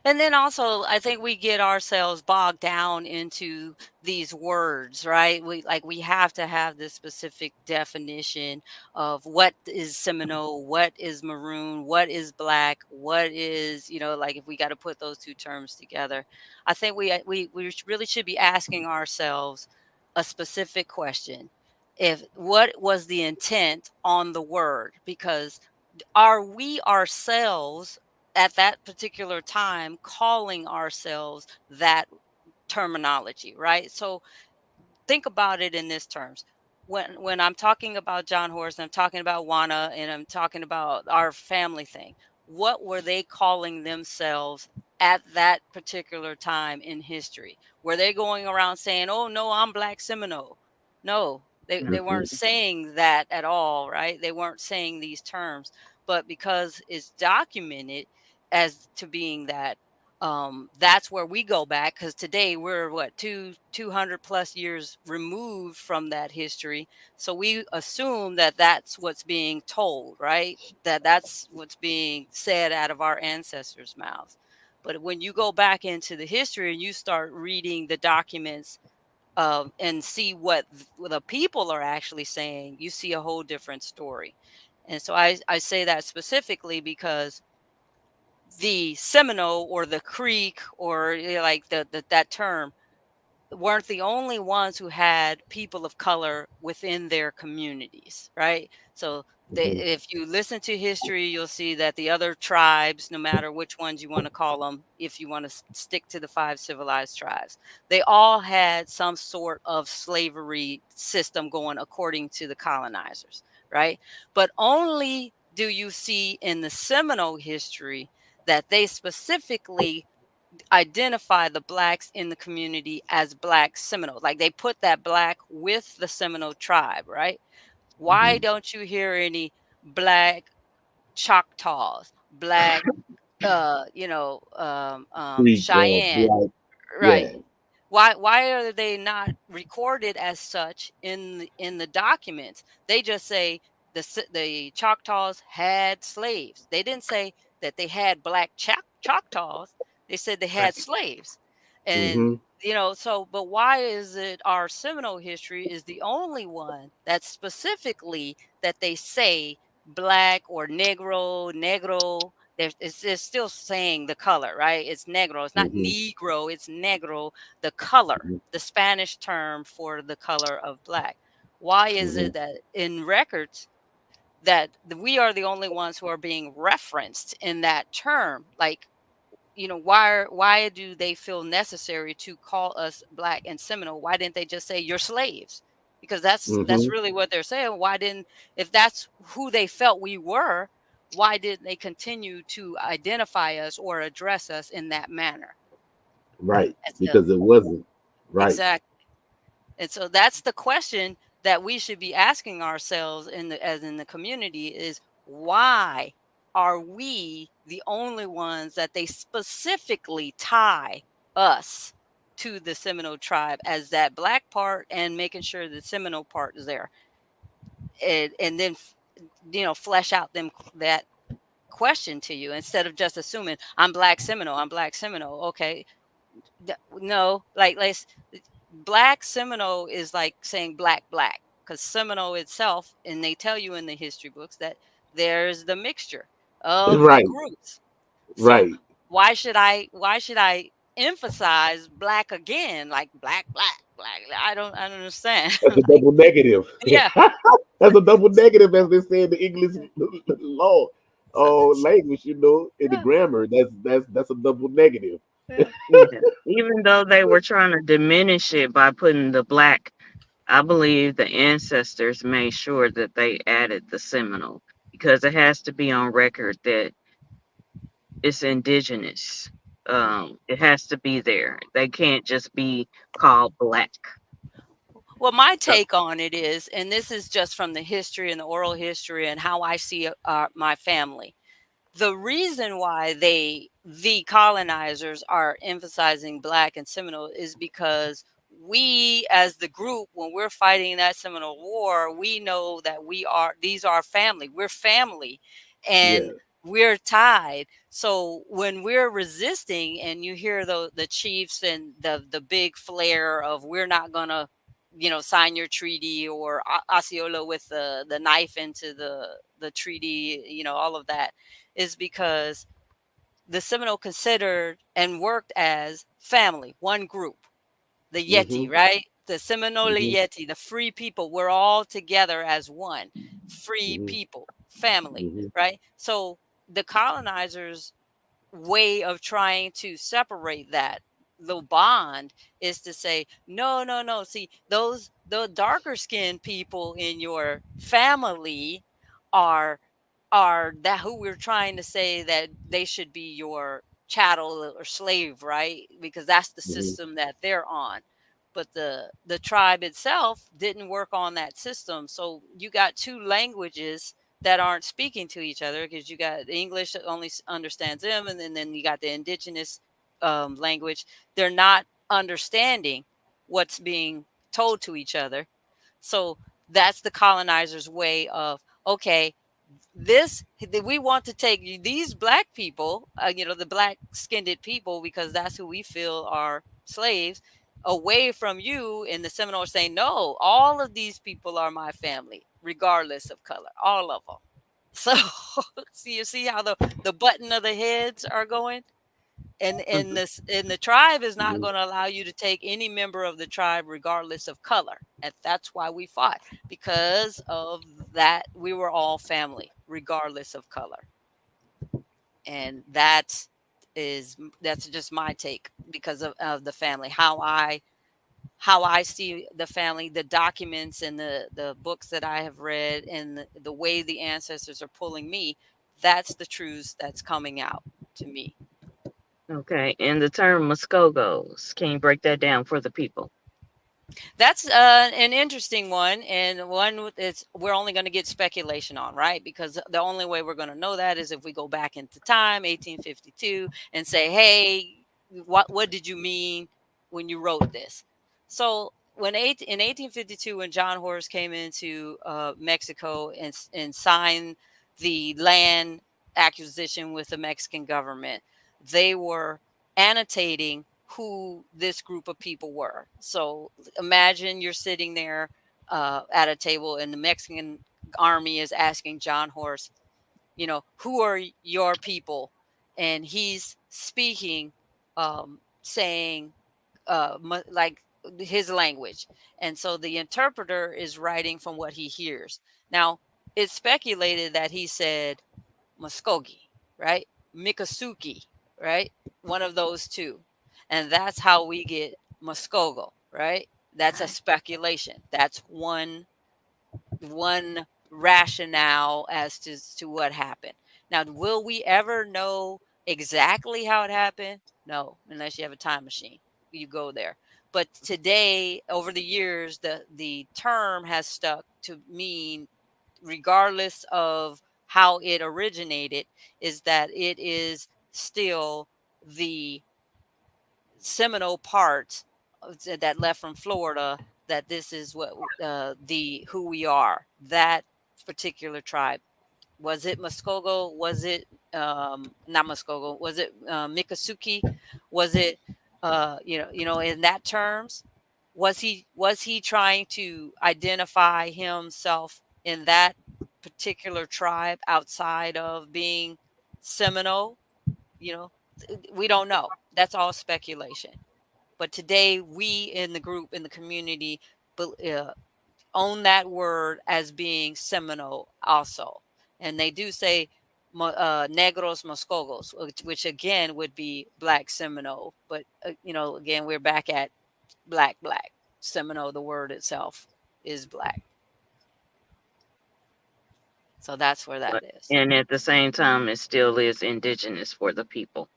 And then also, I think we get ourselves bogged down into these words, right? We have to have this specific definition of what is Seminole, what is Maroon, what is Black, what is, like if we got to put those two terms together. I think really should be asking ourselves a specific question. If what was the intent on the word? Because are we ourselves at that particular time calling ourselves that terminology, right? So think about it in this terms. When I'm talking about John Horse, and I'm talking about Wana, and I'm talking about our family thing, what were they calling themselves at that particular time in history? Were they going around saying, "Oh no, I'm Black Seminole"? No, they Mhm. weren't saying that at all, right? They weren't saying these terms, but because it's documented as to being that, that's where we go back, because today we're what 200 plus years removed from that history. So we assume that that's what's being told, right? That's what's being said out of our ancestors' mouths. But when you go back into the history and you start reading the documents, and see what the people are actually saying, you see a whole different story. And so I say that specifically because the Seminole or the Creek, or like that term, weren't the only ones who had people of color within their communities, right? So Mhm. if you listen to history, you'll see that the other tribes, no matter which ones you want to call them, if you want to stick to the five civilized tribes, they all had some sort of slavery system going according to the colonizers, right? But only do you see in the Seminole history that they specifically identify the blacks in the community as Black Seminole. Like they put that black with the Seminole tribe, right? Why Mhm. don't you hear any Black Choctaws, Black, Greek or Cheyenne, black, right? yeah. Why are they not recorded as such in the documents? They just say the Choctaws had slaves. They didn't say that they had Black Choctaws. They said they had Right. slaves. And, Mm-hmm. so, but why is it our Seminole history is the only one that specifically that they say black or negro, it's still saying the color, right? It's negro. It's not Mm-hmm. negro, it's negro, the color, the Spanish term for the color of black. Why is Mm-hmm. it that in records that we are the only ones who are being referenced in that term? Like, why do they feel necessary to call us black and Seminole? Why didn't they just say you're slaves? Because that's Mm-hmm. really what they're saying. Why didn't, if that's who they felt we were, why didn't they continue to identify us or address us in that manner? Right. That's the Because it wasn't. Right. exact. And so that's the question that we should be asking ourselves as in the community is, why are we the only ones that they specifically tie us to the Seminole tribe as that black part, and making sure the Seminole part is there, and then flesh out them that question to you, instead of just assuming I'm black Seminole. Okay, no, like let's black Seminole is like saying black, because Seminole itself, and they tell you in the history books that there's the mixture of the Right. groups. So Right. why should I emphasize black again, like black? I don't understand. That's a Like, double negative. yeah. That's a double negative, as they say in the English law So language. In the yeah, grammar, that's a double negative. yeah. Yeah. Even though they were trying to diminish it by putting the black, I believe the ancestors made sure that they added the Seminole because it has to be on record that it's indigenous. It has to be there. They can't just be called black. Well, my Uh, take on it is, and this is just from the history and the oral history and how I see my family. The reason why the colonizers are emphasizing black and Seminole is because we, as the group, when we're fighting that Seminole War, we know that these are family. We're family, and Yeah. we're tied. So when we're resisting, and you hear the chiefs and the big flare of, we're not gonna sign your treaty, or Osceola with the knife into the treaty, all of that is because the Seminole considered and worked as family, one group, the Yeti, Mm-hmm. right? The Seminole Mm-hmm. Yeti, the free people. We're all together as one, free Mm-hmm. people, family, Mm-hmm. right? So the colonizers' way of trying to separate that the bond is to say, no, no, no. See, the darker skinned people in your family are that who we're trying to say that they should be your chattel or slave, right? Because that's the Mm-hmm. system that they're on. But the tribe itself didn't work on that system. So you got two languages that aren't speaking to each other, because you got the English that only understands them, and then you got the indigenous language. They're not understanding what's being told to each other. So that's the colonizers' way of, okay, we want to take these black people, the black skinned people, because that's who we feel are slaves, away from you. And the Seminole saying, no, all of these people are my family, regardless of color, all of them. So see, you see how the button of the heads are going, and the tribe is not Mm-hmm. going to allow you to take any member of the tribe regardless of color. And that's why we fought, because of that. We were all family regardless of color. And that's just my take, because of the family, how I see the family, the documents and the books that I have read, and the way the ancestors are pulling me. That's the truth that's coming out to me. okay, and the term Muskogos, can you break that down for the people? That's an interesting one, and one it's we're only going to get speculation on, right? Because the only way we're going to know that is if we go back into time, 1852, and say, "Hey, what did you mean when you wrote this?" So in 1852, when John Horace came into Mexico and signed the land acquisition with the Mexican government, they were annotating who this group of people were. So imagine you're sitting there at a table, and the Mexican army is asking John Horse, who are your people? And he's speaking, saying, like his language. And so the interpreter is writing from what he hears. Now, it's speculated that he said Muskogee, right? Miccosukee, right? One of those two. And that's how we get Muskogee, right? That's a speculation. That's one rationale as to what happened. Now, will we ever know exactly how it happened? No, unless you have a time machine. You go there. But today, over the years, the term has stuck to mean, regardless of how it originated, is that it is still the Seminole part that left from Florida, that this is what the who we are, that particular tribe. Was it Muskogee? Was it not Muskogee? Was it Miccosukee? Was it in that terms? Was he trying to identify himself in that particular tribe outside of being Seminole? You know, we don't know. That's all speculation. But today, we in the group, in the community, own that word as being Seminole also. And they do say Negros Moscogos, which again would be Black Seminole. But, again, we're back at Black. Seminole, the word itself, is Black. So that's where that But is. and at the same time, it still is indigenous for the people.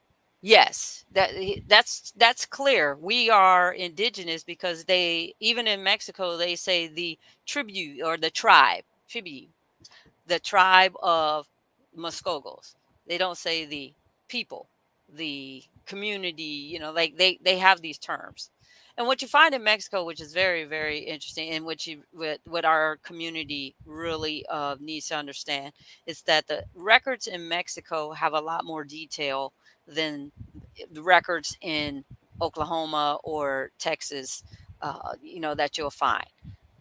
Yes, that's clear. We are indigenous because they, even in Mexico, they say the tribute or the tribe, the tribe of Muskogos. They don't say the people, the community, like they have these terms. And what you find in Mexico, which is very, very interesting, and what our community really needs to understand, is that the records in Mexico have a lot more detail than the records in Oklahoma or Texas, that you'll find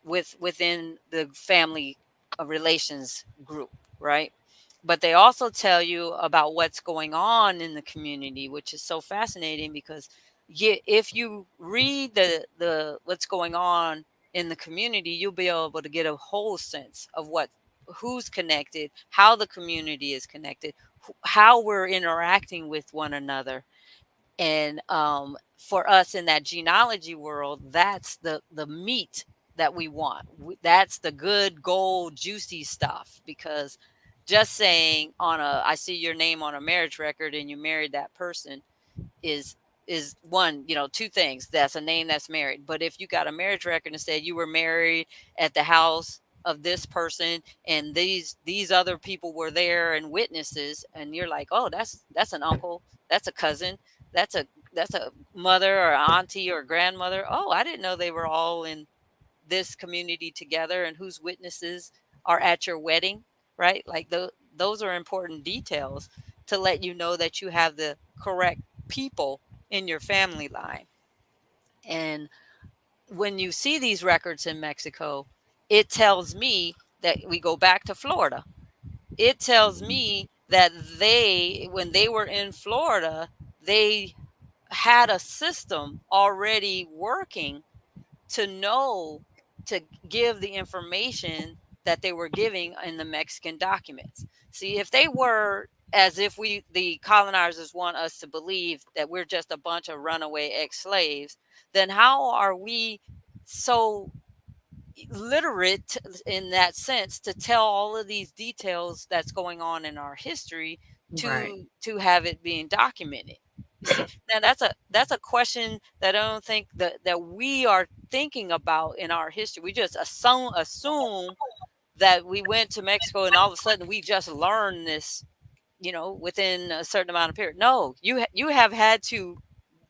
within the family relations group, right? But they also tell you about what's going on in the community, which is so fascinating because if you read the what's going on in the community, you'll be able to get a whole sense of who's connected, how the community is connected, how we're interacting with one another. And for us in that genealogy world, that's the meat that we want. That's the good, gold, juicy stuff. Because just saying I see your name on a marriage record and you married that person is one, two things. That's a name that's married. But if you got a marriage record and said you were married at the house of this person, and these other people were there and witnesses, and you're like, oh, that's an uncle, that's a cousin, that's a mother or auntie or grandmother. Oh, I didn't know they were all in this community together, and whose witnesses are at your wedding, right? Like those are important details to let you know that you have the correct people in your family line. And when you see these records in Mexico, it tells me that we go back to Florida. It tells me that when they were in Florida, they had a system already working to know to give the information that they were giving in the Mexican documents. See, if they were, as if the colonizers want us to believe, that we're just a bunch of runaway ex-slaves, then how are we so literate in that sense to tell all of these details that's going on in our history Right. to have it being documented? You see, now that's a question that I don't think that we are thinking about in our history. We just assume that we went to Mexico and all of a sudden we just learned this, within a certain amount of period. No, you have had to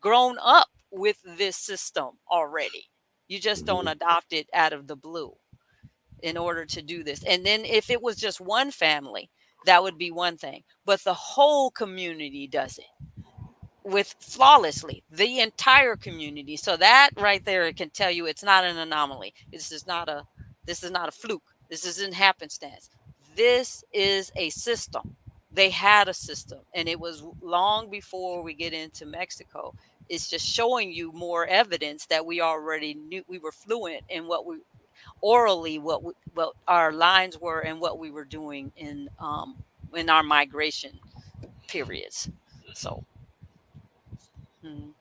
grown up with this system already. You just don't Mhm. adopt it out of the blue in order to do this. And then if it was just one family, that would be one thing. But the whole community does it. with flawlessly the entire community. So that right there, it can tell you it's not an anomaly. This is not a fluke. This isn't happenstance. This is a system. They had a system, and it was long before we get into Mexico. It's just showing you more evidence that we already knew. We were fluent in what we orally, what our lines were, and what we were doing in our migration periods. So mhm.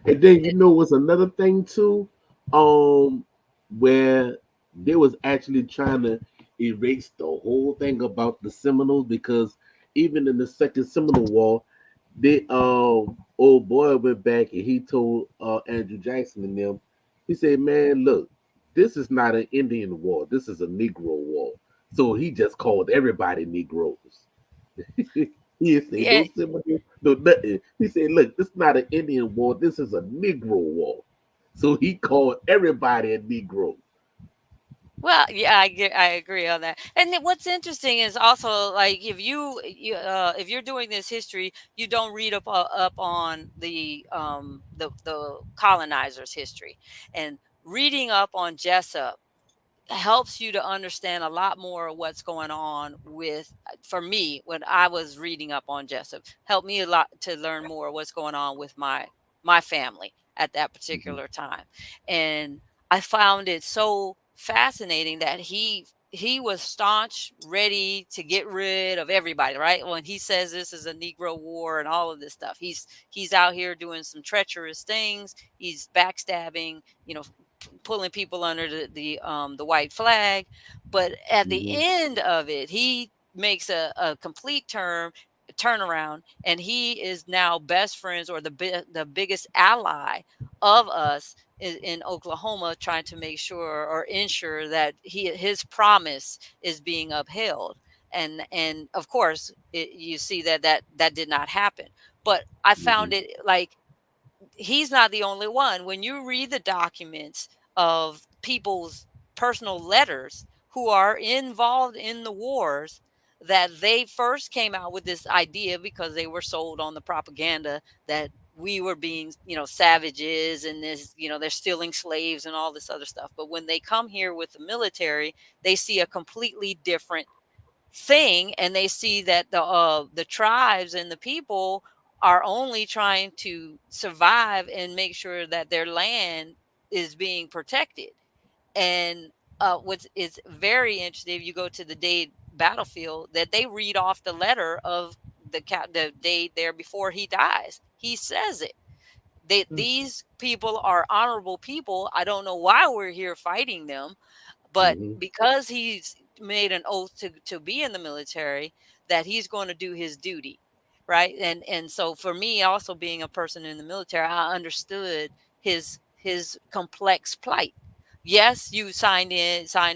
And then you know what's another thing too, um, where they was actually trying to erase the whole thing about the Seminoles because even in the Second Seminole War, the old boy went back and he told Andrew Jackson and them, he said, "Man, look, this is not an Indian war. This is a Negro war." So he just called everybody Negroes. He said, Yeah. "No Seminole, no nothing." He said, "Look, this is not an Indian war. This is a Negro war." So he called everybody a Negro. Well, yeah, I agree on that. And then what's interesting is also like if you're doing this history, you don't read up on the colonizers' history, and reading up on Jessup helps you to understand a lot more of what's going on with for me when I was reading up on Jessup helped me a lot to learn more what's going on with my family at that Mhm, particular time. And I found it so fascinating that he was staunch, ready to get rid of everybody, right? When he says this is a Negro war and all of this stuff, he's out here doing some treacherous things. He's backstabbing, pulling people under the white flag. But at the mhm, end of it, he makes a complete turnaround, and he is now best friends or the biggest ally of us in Oklahoma, trying to make sure or ensure that his promise is being upheld. And of course, you see that did not happen. But I mhm, found it like he's not the only one. When you read the documents of people's personal letters who are involved in the wars, that they first came out with this idea because they were sold on the propaganda that we were being, savages, and this, they're stealing slaves and all this other stuff. But when they come here with the military, they see a completely different thing, and they see that the tribes and the people are only trying to survive and make sure that their land is being protected. And what's is very interesting, if you go to the Dade battlefield, that they read off the letter of the Dade there before he dies. He says it. These people are honorable people. I don't know why we're here fighting them, but mhm, because he's made an oath to be in the military, that he's going to do his duty, right? And so for me, also being a person in the military, I understood his complex plight. Yes, you signed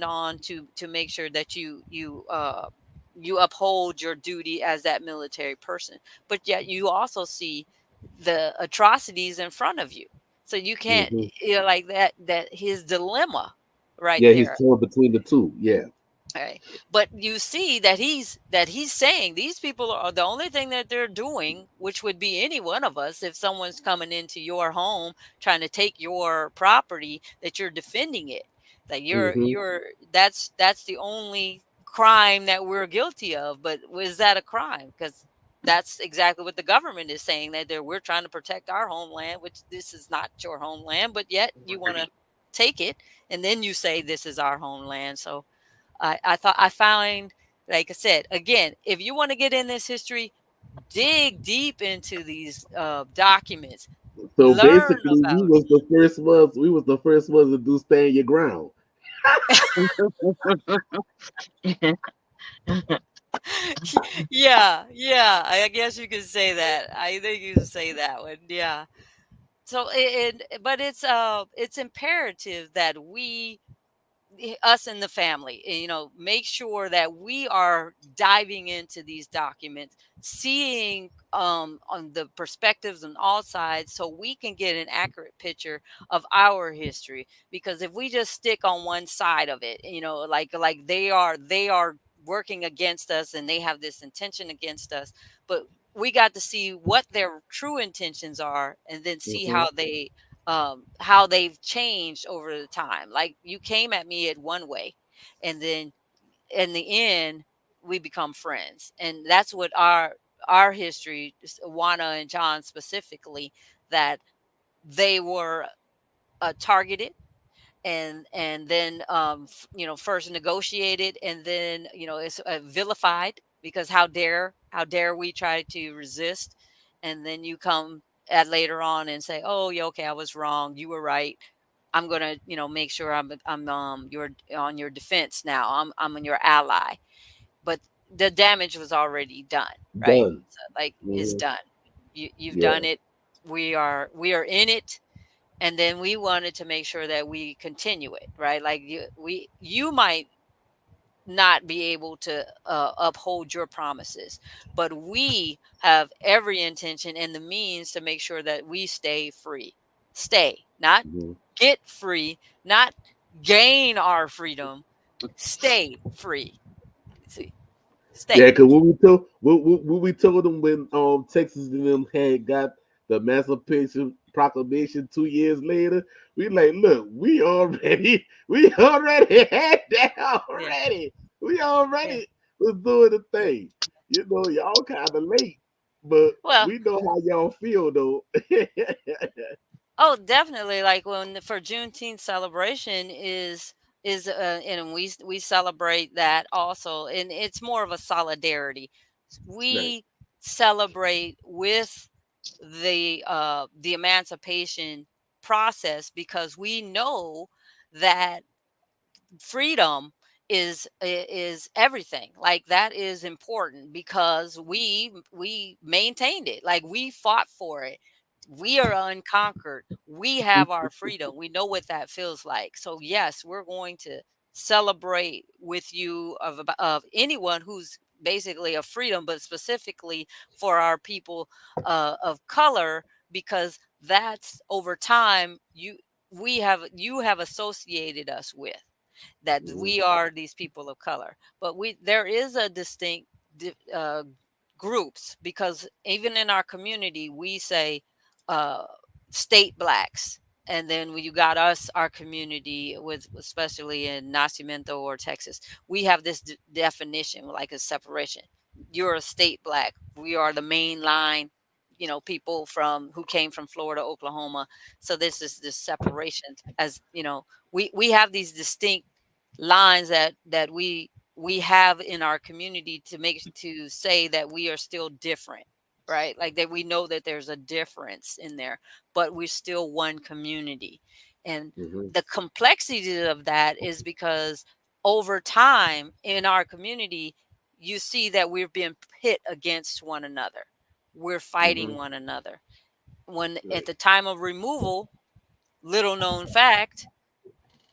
on to make sure that you uphold your duty as that military person, but yet you also see the atrocities in front of you. So you can't, mhm. like that his dilemma right Yeah, he's there. torn between the two. Yeah. Right. But you see that he's saying these people are the only thing that they're doing, which would be any one of us if someone's coming into your home trying to take your property, that you're defending it. That Mhm, that's the only crime that we're guilty of. But was that a crime? Because that's exactly what the government is saying, that we're trying to protect our homeland, which this is not your homeland, but yet you want to Right. take it, and then you say this is our homeland. So I find, like I said, again, if you want to get in this history, dig deep into these documents, so learn basically, about we was the first ones to do stand your ground. yeah, yeah, I guess you could say that. I think you can say that one. Yeah. So but it's imperative that us and the family, make sure that we are diving into these documents, seeing on the perspectives on all sides, so we can get an accurate picture of our history. Because if we just stick on one side of it, like they are working against us and they have this intention against us. But we got to see what their true intentions are, and then see Mm-hmm. how they've changed over the time. Like, you came at me at one way, and then in the end we become friends. And that's what our history, Wana and John specifically, that they were targeted, and then first negotiated, and then it's vilified, because how dare we try to resist. And then you come at later on and say, oh yeah, okay, I was wrong, you were right, I'm gonna make sure I'm you're on your defense now, I'm your ally. But the damage was already done, right? Done. So, like, it's Mm-hmm. done. You've Yeah. done it. We are in it. And then we wanted to make sure that we continue it, right? Like, you might not be able to uphold your promises, but we have every intention and the means to make sure that we stay free. Stay, not Mm-hmm. get free, not gain our freedom. Stay free. See, Yeah, stay. because when we told them when Texas and them had got the Emancipation Proclamation 2 years later, we like, look, we already had that Yeah, already. We yeah. already was doing the thing. Y'all kind of late, but Well, we know how y'all feel though. oh, definitely. Like, for Juneteenth celebration and we celebrate that also, and it's more of a solidarity. Right. We celebrate with the emancipation process, because we know that freedom is everything. Like, that is important, because we maintained it, like, we fought for it. We are unconquered, we have our freedom, we know what that feels like. So yes, we're going to celebrate with you of anyone who's basically a freedom, but specifically for our people of color, because that's over time you have associated us with, that Mhm. we are these people of color. But there is a distinct groups, because even in our community we say uh, state blacks. And then when you got us, our community, with especially in Nacimiento or Texas, we have this definition, like a separation. You're a state black, we are the main line, people from who came from Florida, Oklahoma. So this is this separation, as we have these distinct lines that we have in our community, to say that we are still different, right? Like, that we know that there's a difference in there, but we're still one community. And Mhm. the complexity of that is because over time in our community, you see that we're being pit against one another, we're fighting Mhm. one another. When at Right. the time of removal, little known fact,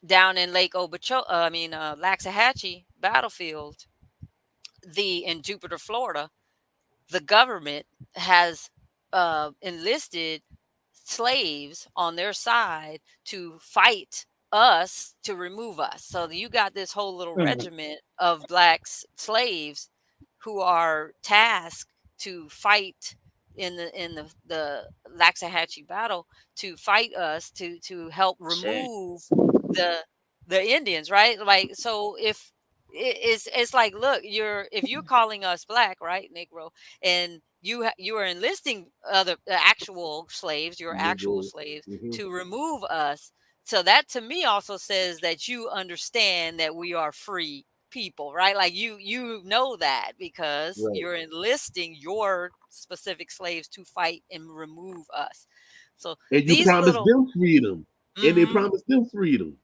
down in Lake Okeechobee, Laxahatchee battlefield, the in Jupiter, Florida, the government has enlisted slaves on their side to fight us, to remove us. So you got this whole little Mhm. regiment of slaves who are tasked to fight in the Laxahatchee battle, to fight us, to help Shit. remove the the Indians, right? Like, so if it's like, look, if you're calling us black, right, Negro, and you are enlisting other actual slaves, your actual Mhm. slaves, Mhm. to remove us. So that to me also says that you understand that we are free people, right? Like, you know that, because Right. you're enlisting your specific slaves to fight and remove us. So And you these promised little. them freedom, and they Mhm. promised them freedom.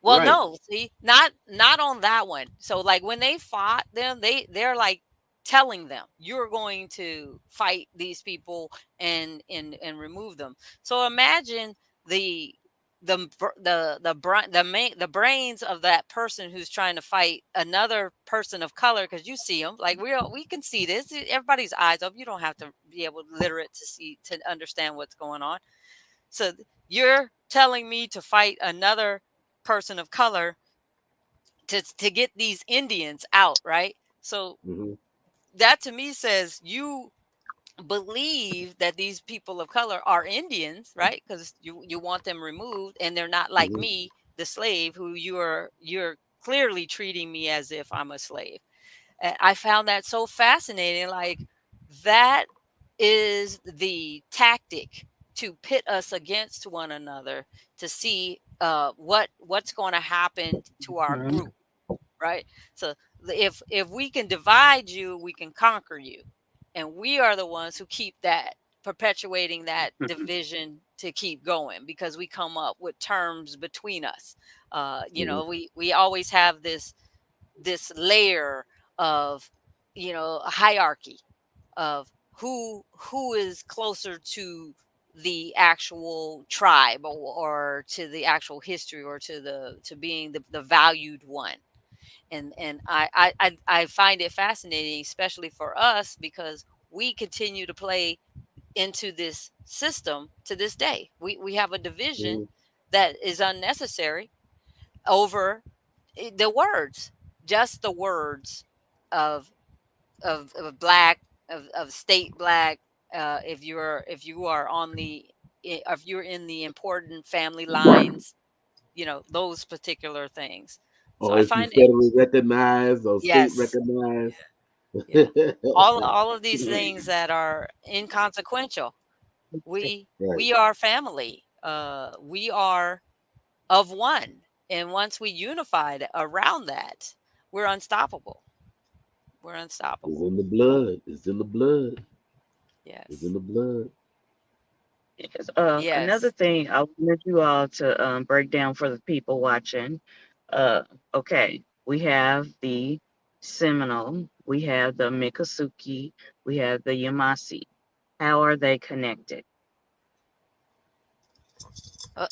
Well, Right. no, see, not on that one. So, like, when they fought them, they're like telling them, you're going to fight these people and remove them. So imagine the the brains of that person who's trying to fight another person of color, because you see them, like, we can see this, everybody's eyes up, you don't have to be able literate to understand what's going on. So you're telling me to fight another person of color to get these Indians out, right? So Hmm. that to me says you believe that these people of color are Indians, right? Because you want them removed, and they're not like Hmm. me, the slave, who you're clearly treating me as if I'm a slave. And I found that so fascinating. Like, that is the tactic to pit us against one another, to see what's going to happen to our Mhm. group, right? So if we can divide you, we can conquer you, and we are the ones who keep that, perpetuating that division to keep going, because we come up with terms between us. Hmm. We always have this layer of, a hierarchy of who is closer to the actual tribe, or to the actual history, or to being the valued one. And I find it fascinating, especially for us, because we continue to play into this system to this day. We have a division Hmm. that is unnecessary over the words, just the words of of black, of state black. If you are on the, if you're in the important family lines, those particular things. So Or I if you find it, federally recognized or state yes, recognized. yeah, all of these things that are inconsequential. Right. We are family. We are of one, and once we unified around that, we're unstoppable. We're It's unstoppable. in the blood. It's in the blood. It's in Yes. the blood. Yes. Another Yes. thing I wanted you all to break down for the people watching. Uh, okay, we have the Seminole, we have the Miccosukee, we have the Yamasi. How are they connected?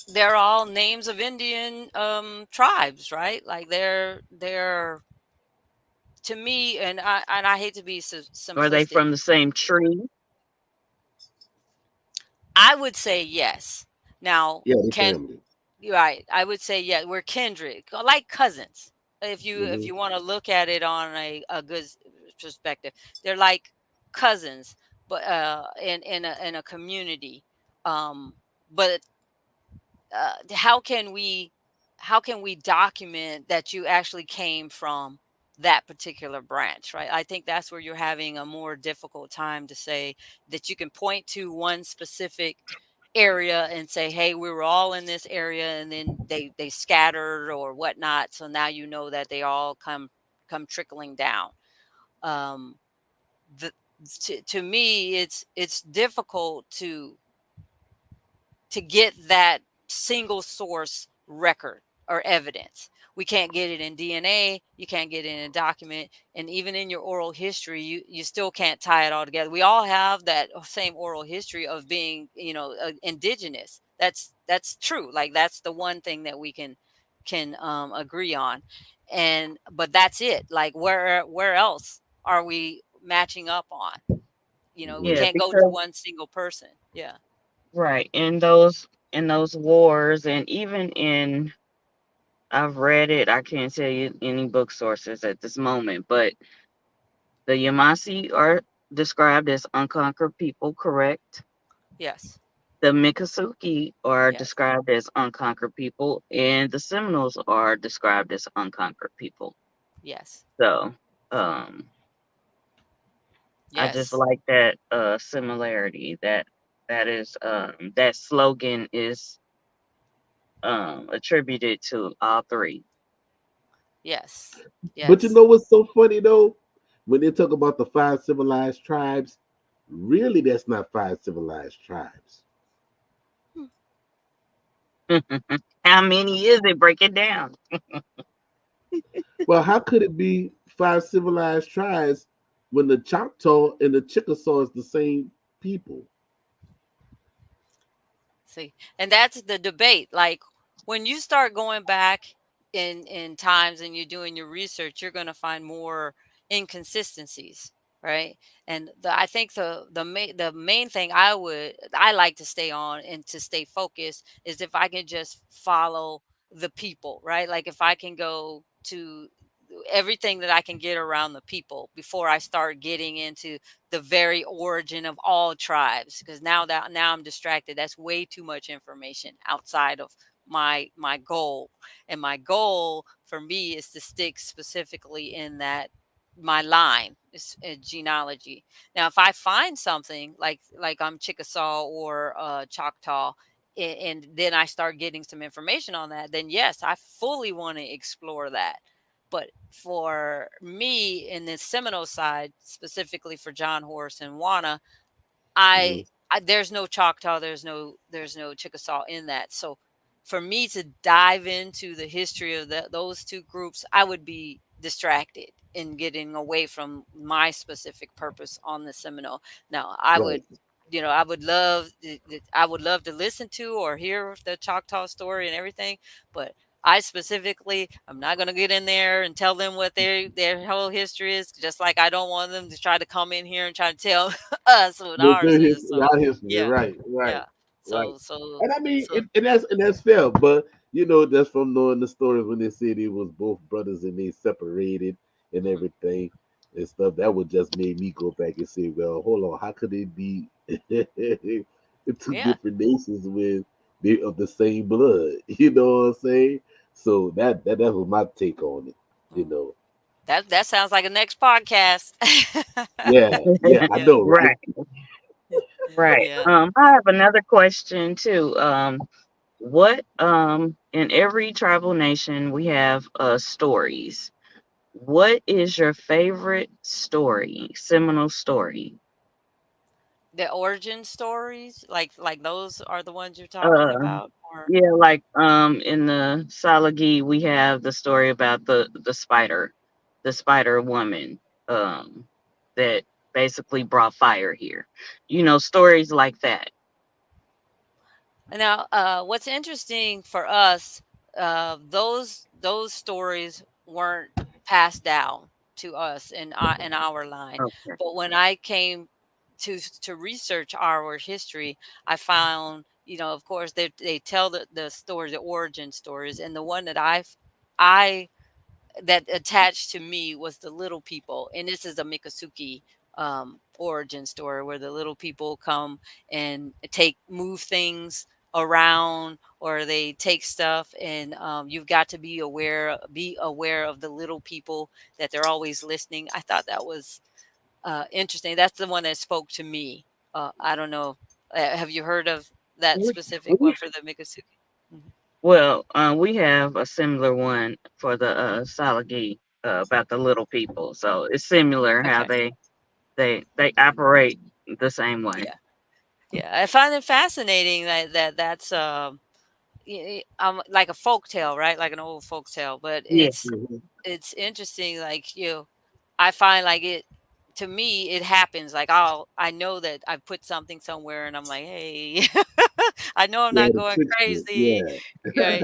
They're all names of Indian tribes, right? Like, they're to me, and I hate to be Are they simplistic. from the same tree? I would say yes. Now, Yeah, they can family. right? I would say yeah. We're kindred, like cousins. If Hmm. you want to look at it on a good perspective, they're like cousins, but in a community. But how can we document that you actually came from that particular branch, right? I think that's where you're having a more difficult time to say that you can point to one specific area and say, hey, we were all in this area, and then they scattered or whatnot, so now you know that they all come trickling down. um the, to me, it's difficult to get that single source record or evidence. We can't get it in DNA, you can't get it in a document, and even in your oral history, you still can't tie it all together. We all have that same oral history of being, indigenous. That's true. Like, that's the one thing that we can agree on. And but that's it. Like, where else are we matching up on? We Hmm. Yeah, can't go to because one single person. Yeah. right in those wars, and even in I've read it. I can't tell you any book sources at this moment, but the Yamasi are described as unconquered people, correct? Yes. The Miccosukee are Yes. described as unconquered people, and the Seminoles are described as unconquered people. Yes. So, um, I just Yes. like that similarity. That slogan is attributed to all three. Yes. But you Yes. know what's so funny though? When they talk about the five civilized tribes, really that's not five civilized tribes. Hmm. How many is it? Break it down. Well, how could it be five civilized tribes when the Choctaw and the Chickasaw is the same people? See, and that's the debate. Like, when you start going back in times and you're doing your research, you're going to find more inconsistencies, right? And I think the main thing I like to stay on and to stay focused is if I can just follow the people, right? Like, if I can go to everything that I can get around the people before I start getting into the very origin of all tribes. Because now I'm distracted. That's way too much information outside of my goal. And my goal for me is to stick specifically in that my line is genealogy. Now, if I find something like I'm Chickasaw or Choctaw, and then I start getting some information on that, then yes, I fully want to explore that. But for me in the Seminole side, specifically for John Horse and Wannah, I, Mhm. there's no Choctaw, there's no Chickasaw in that. So for me to dive into the history of those two groups, I would be distracted in getting away from my specific purpose on the Seminole. Now, Right. I would love to listen to or hear the Choctaw story and everything, but I specifically, I'm not going to get in there and tell them what their whole history is, just like I don't want them to try to come in here and try to tell us what Look ours at is. So our history, yeah, right, right, yeah. right. So so And I mean, so and that's fair. But that's from knowing the stories when they said it was both brothers and they separated and mhm, everything and stuff. That would just made me go back and say, well, hold on, how could they be two yeah. different nations when they of the same blood? You know what I'm saying? So that was my take on it. You mm. know, That sounds like a next podcast. yeah, yeah, I Yeah, know, right? Right, right. yeah. I have another question too. What in every tribal nation we have stories. What is your favorite story, Seminole story? The origin stories, like those are the ones you're talking Uh, about, or yeah, like in the Salagi we have the story about the spider woman that basically brought fire here. Stories like that. now, what's interesting for us, those stories weren't passed down to us in our line. Okay. But when I came to research our history, I found, of course, they tell the story, the origin stories, and the one I that attached to me was the little people, and this is a Miccosukee origin story where the little people come and move things around, or they take stuff, and you've got to be aware of the little people, that they're always listening. I thought that was interesting. That's the one that spoke to me. I don't know. Have you heard of that We, specific we one for the Miccosukee? Mhm. we have a similar one for the Salagi about the little people. So it's similar how Okay. they operate the same way. Yeah. Yeah. I find it fascinating that's like a folk tale, right? Like an old folk tale, but Yeah. Mhm. it's interesting. Like I find like it to me, it happens. Like I know that I put something somewhere, and I'm like, hey, I know I'm Yeah, not the going trickster. crazy, right?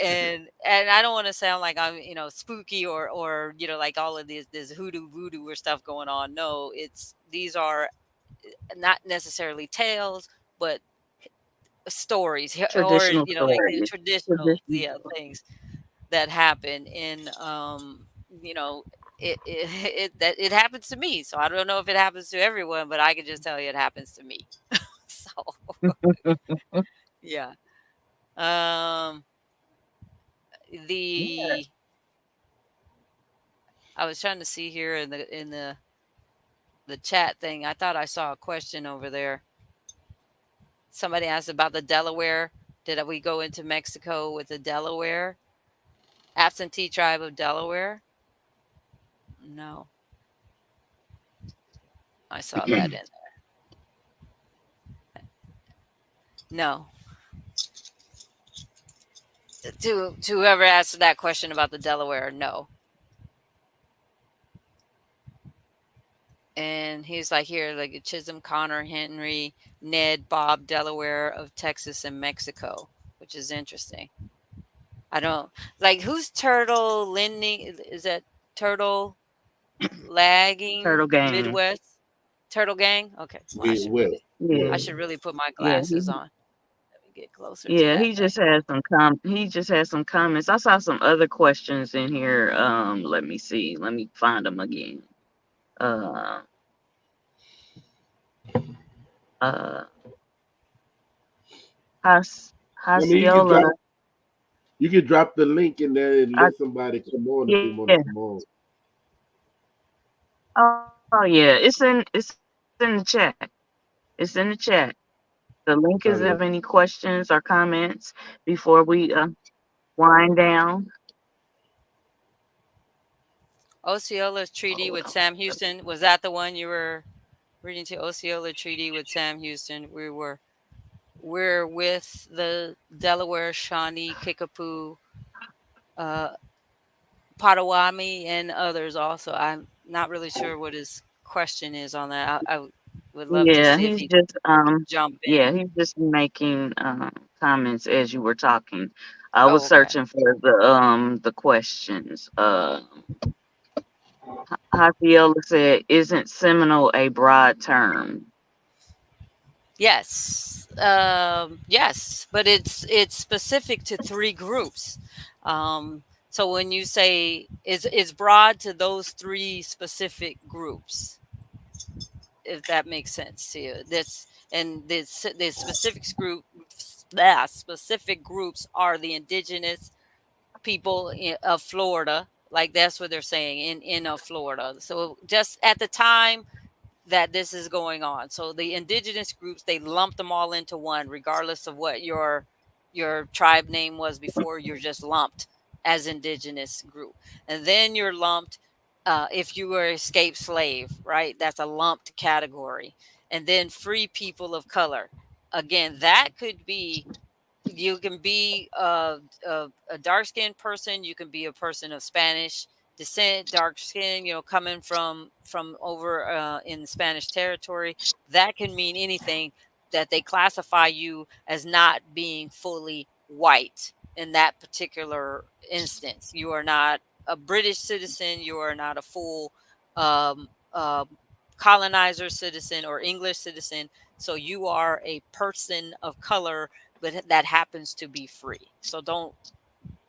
Yeah. And I don't want to sound like I'm spooky, or like all of this hoodoo voodoo or stuff going on. No, these are not necessarily tales, but stories, or Traditional like the stories. traditional, Traditional things that happen in you know it happens to me. So I don't know if it happens to everyone, but I can just tell you it happens to me. So yeah. um Yeah. the I was trying to see here in the chat thing. I thought I saw a question over there. Somebody asked about the Delaware. Did we go into Mexico with the Delaware absentee tribe of Delaware? No, I saw that in no. To whoever asked that question about the Delaware, no. And he's like here, like Chisholm, Connor, Henry, Ned, Bob, Delaware of Texas and Mexico, which is interesting. I don't like who's Turtle Lending. Is that Turtle Lagging Turtle Gang. Midwest? Turtle Gang? Okay. Well, Midwest. Yeah. I Yeah. should really put my Yeah. glasses on. get closer to Yeah, that thing. he just had some comments. I saw some other questions in here. Let me see. Let me find them again. Uh, uh, I mean, you can Hasciola. drop the link in there and I let somebody come on if they Yeah. want to come on. Oh yeah. It's in the chat. It's in the chat. The link is Kind if of. any questions or comments before we wind down. Osceola Treaty Hold with on. Sam Houston. Was that the one you were reading to? Osceola Treaty with Sam Houston. We're with the Delaware, Shawnee, Kickapoo, uh, Potawatomi, and others also. I'm not really sure what his question is on that. Would love to Yeah, see if he's he just jump yeah, in. he's just making comments as you were talking. I was Oh, okay. searching for the questions. Javiela said, "Isn't Seminole a broad term?" Yes, yes, but it's specific to three groups. So when you say it's broad to those three specific groups, if that makes sense to you, that's and the specific groups are the indigenous people of Florida. Like that's what they're saying in Florida. So just at the time that this is going on. So the indigenous groups, they lumped them all into one, regardless of what your tribe name was before. You're just lumped as indigenous group, and then you're lumped if you were escaped slave, right? That's a lumped category, and then free people of color. Again, that could be you can be a dark skinned person. You can be a person of Spanish descent, dark skin, coming from over in Spanish territory. That can mean anything that they classify you as not being fully white in that particular instance. You are not a British citizen. You are not a full um, uh, colonizer citizen or English citizen. So you are a person of color, but that happens to be free. So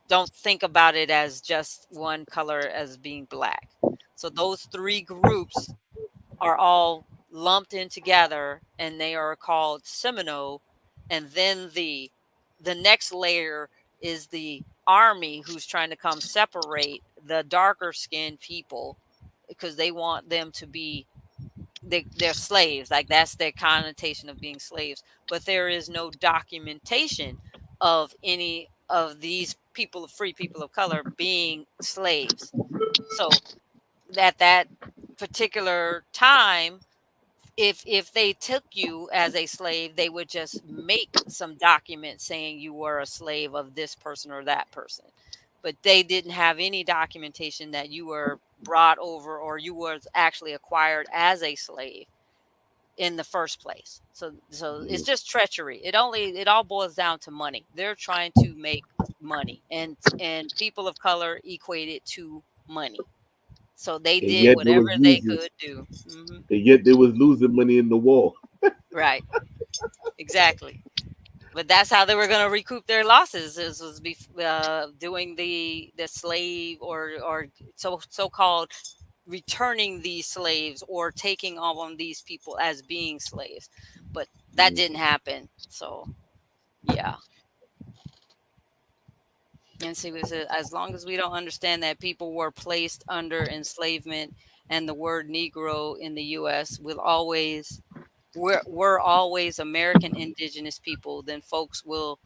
don't think about it as just one color as being black. So those three groups are all lumped in together and they are called Seminole. And then the next layer is the army who's trying to come separate the darker skinned people because they want them to be they're slaves. Like that's their connotation of being slaves, but there is no documentation of any of these people of free people of color being slaves. So at that particular time, if they took you as a slave, they would just make some document saying you were a slave of this person or that person, but they didn't have any documentation that you were brought over or you was actually acquired as a slave in the first place. So it's Mhm. just treachery. It all boils down to money. They're trying to make money, and people of color equate it to money. So they And did yet they whatever was they losing. could do. And yet they was losing money in the war. Right, exactly. But that's how they were going to recoup their losses. Doing the slave or so called returning these slaves or taking on these people as being slaves. But that Mhm. didn't happen. So yeah. And see, as long as we don't understand that people were placed under enslavement and the word Negro in the U.S. will always we're always American indigenous people, then folks will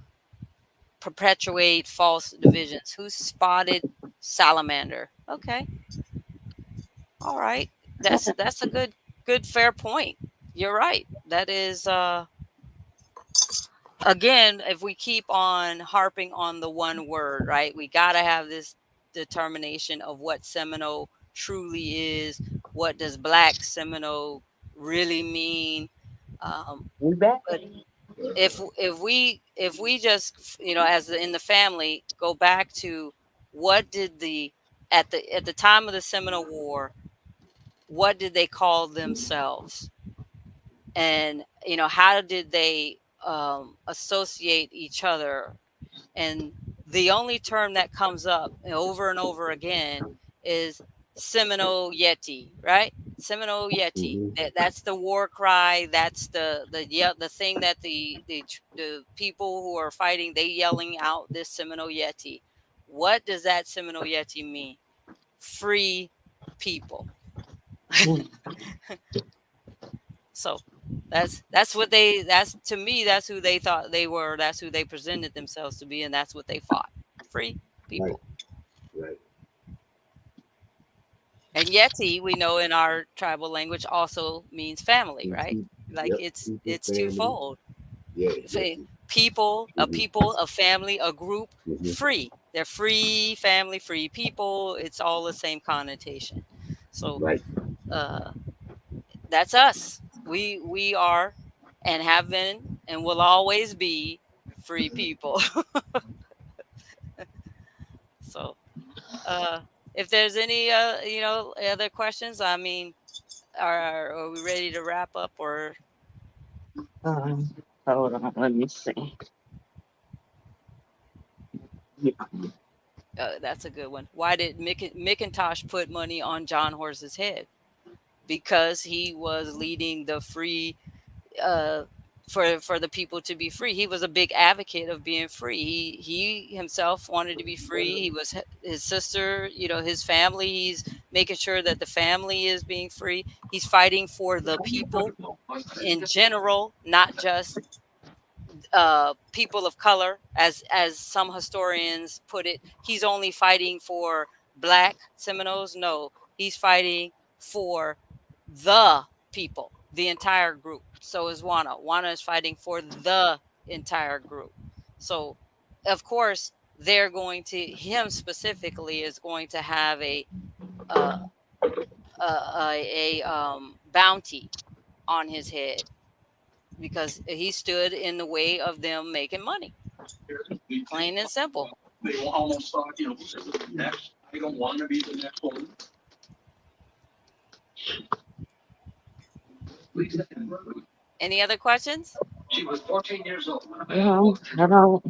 perpetuate false divisions. Who spotted salamander? Okay, all right. That's a good fair point. You're right. That is again, if we keep on harping on the one word, right? We got to have this determination of what Seminole truly is. What does Black Seminole really mean? We back. But if we just as in the family go back to what did the at the time of the Seminole War, what did they call themselves, and how did they associate each other. And the only term that comes up over and over again is Seminole Yeti, right? Seminole Yeti. Mm-hmm. That's the war cry. That's the thing that the people who are fighting, they yelling out this Seminole Yeti. What does that Seminole Yeti mean? Free people. So that's what they that's to me, that's who they thought they were, that's who they presented themselves to be, and that's what they fought. Free Right, people. right. And Yeti, we know in our tribal language, also means family, right? Mm-hmm. Like Yep. People, it's family. twofold. Yeah, Fa- Yeti. Mm-hmm. people, a family, a group, Mm-hmm. free. They're free family, free people. It's all the same connotation. So Right. uh, that's us. We are and have been and will always be free people. So uh, if there's any other questions, I mean, are we ready to wrap up, or Um, hold on, let me see. Yeah. that's a good one. Why did McIntosh put money on John Horse's head? Because he was leading the free, uh, for the people to be free. He was a big advocate of being free. He himself wanted to be free. He was his sister, his family. He's making sure that the family is being free. He's fighting for the people in general, not just people of color, as some historians put it. He's only fighting for black Seminoles. No, he's fighting for the people, the entire group. So is Wana. Wana is fighting for the entire group. So, of course, they're going to him specifically is going to have uh, a bounty on his head because he stood in the way of them making money. Plain and simple. Any other questions? I don't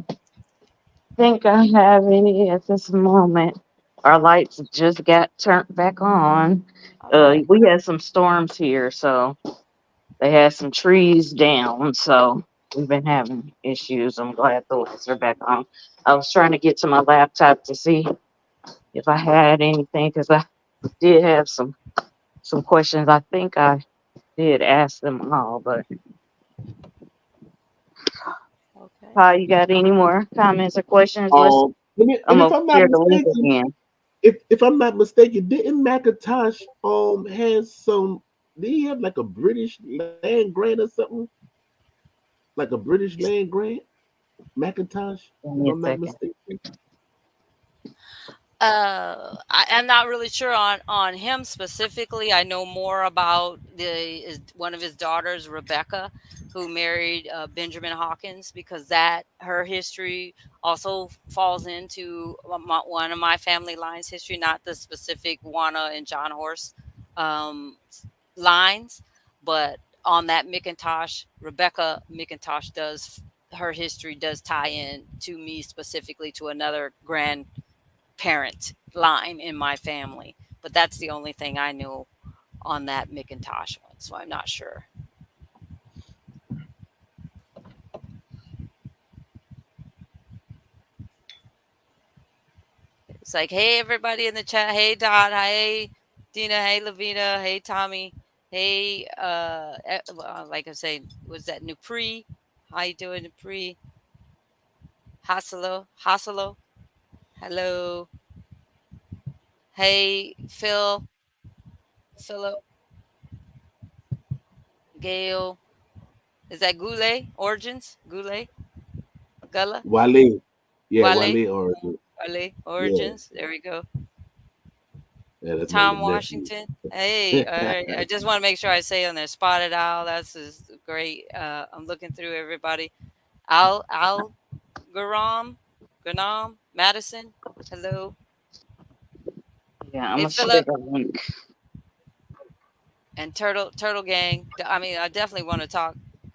think I have any at this moment. Our lights just got turned back on. Okay. We had some storms here, so they had some trees down, so we've been having issues. I'm glad the lights are back on. I was trying to get to my laptop to see if I had anything because I did have some questions. I think I did ask them all, but Okay. you got any more comments or questions? And I'm if gonna I'm not share the link mistaken, again. if I'm not mistaken, didn't McIntosh has some? Did he have like a British land grant or something? Like a British land grant, McIntosh, Give if me a I'm not second. mistaken. I'm not really sure on him specifically. I know more about one of his daughters, Rebecca, who married Benjamin Hawkins, because that her history also falls into one of my family lines history, not the specific Wana and John Horse um, lines, but on that McIntosh, Rebecca McIntosh does her history does tie in to me specifically to another grandparent line in my family. But that's the only thing I knew on that McIntosh one, so I'm not sure. It's like, hey, everybody in the chat. Hey, Dot. Hey, Dina. Hey, Lavina. Hey, Tommy. Hey, like I say, was that Nupri? How you doing, Nupri? Haselo. Haselo. Hello. Hey, Phil. Philip. Gail. Is that Goulet? Origins? Goulet? Gullah? Wale, yeah, Wale? Wale or Wale? yeah, Origins? There we go. yeah, that's my Tom little nephew. Washington. Hey, all right. I just want to make sure I say on there. Spotted Owl. That's just great. I'm looking through everybody. Al Garam, Ganam, Madison. Hello. Yeah, I'm Hey, gonna share Philip the link. and Turtle Gang. I mean, I definitely want to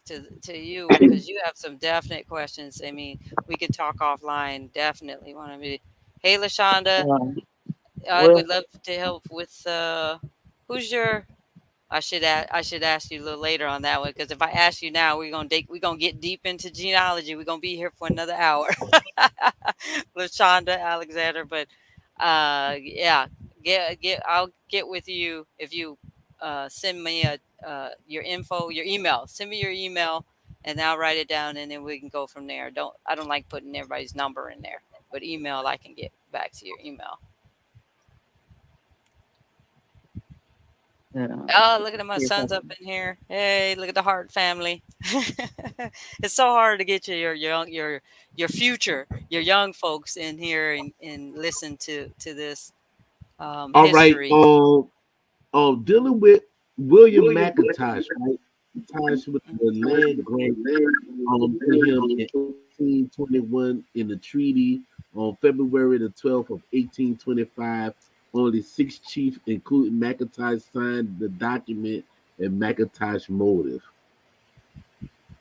to you because you have some definite questions. I mean, we can talk offline. Definitely want to be. Hey, Lashonda, I Well, would love to help with who's your I should ask you a little later on that one because if I ask you now, we're gonna get deep into genealogy. We're gonna be here for another hour. Lashonda Alexander, but yeah, I'll get with you if you send me your info, your email. Send me your email, and I'll write it down, and then we can go from there. I don't like putting everybody's number in there, but email I can get back to your email. Oh, look at my yes, son's up in here. Hey, look at the Hart family. It's so hard to get your future, your young folks in here and listen to this All right. history. Dealing with William McIntosh, right? McIntosh with the land grant to him in 1821 in the treaty on February the 12th of 1825. Only six chiefs, including McIntosh, signed the document and McIntosh motive.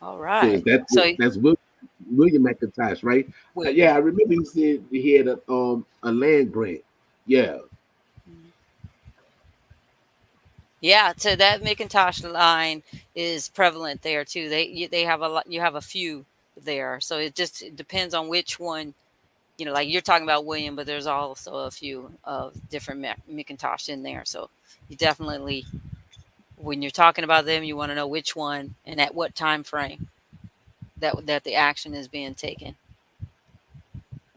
All So right. is that So that's William McIntosh, right? William. Yeah, I remember he said he had a land grant. Yeah. Mhm. Yeah, so that McIntosh line is prevalent there too. They have a lot. You have a few there, so it depends on which one. Like you're talking about William, but there's also a few of different McIntosh in there. So you definitely, when you're talking about them, you want to know which one and at what time frame that the action is being taken.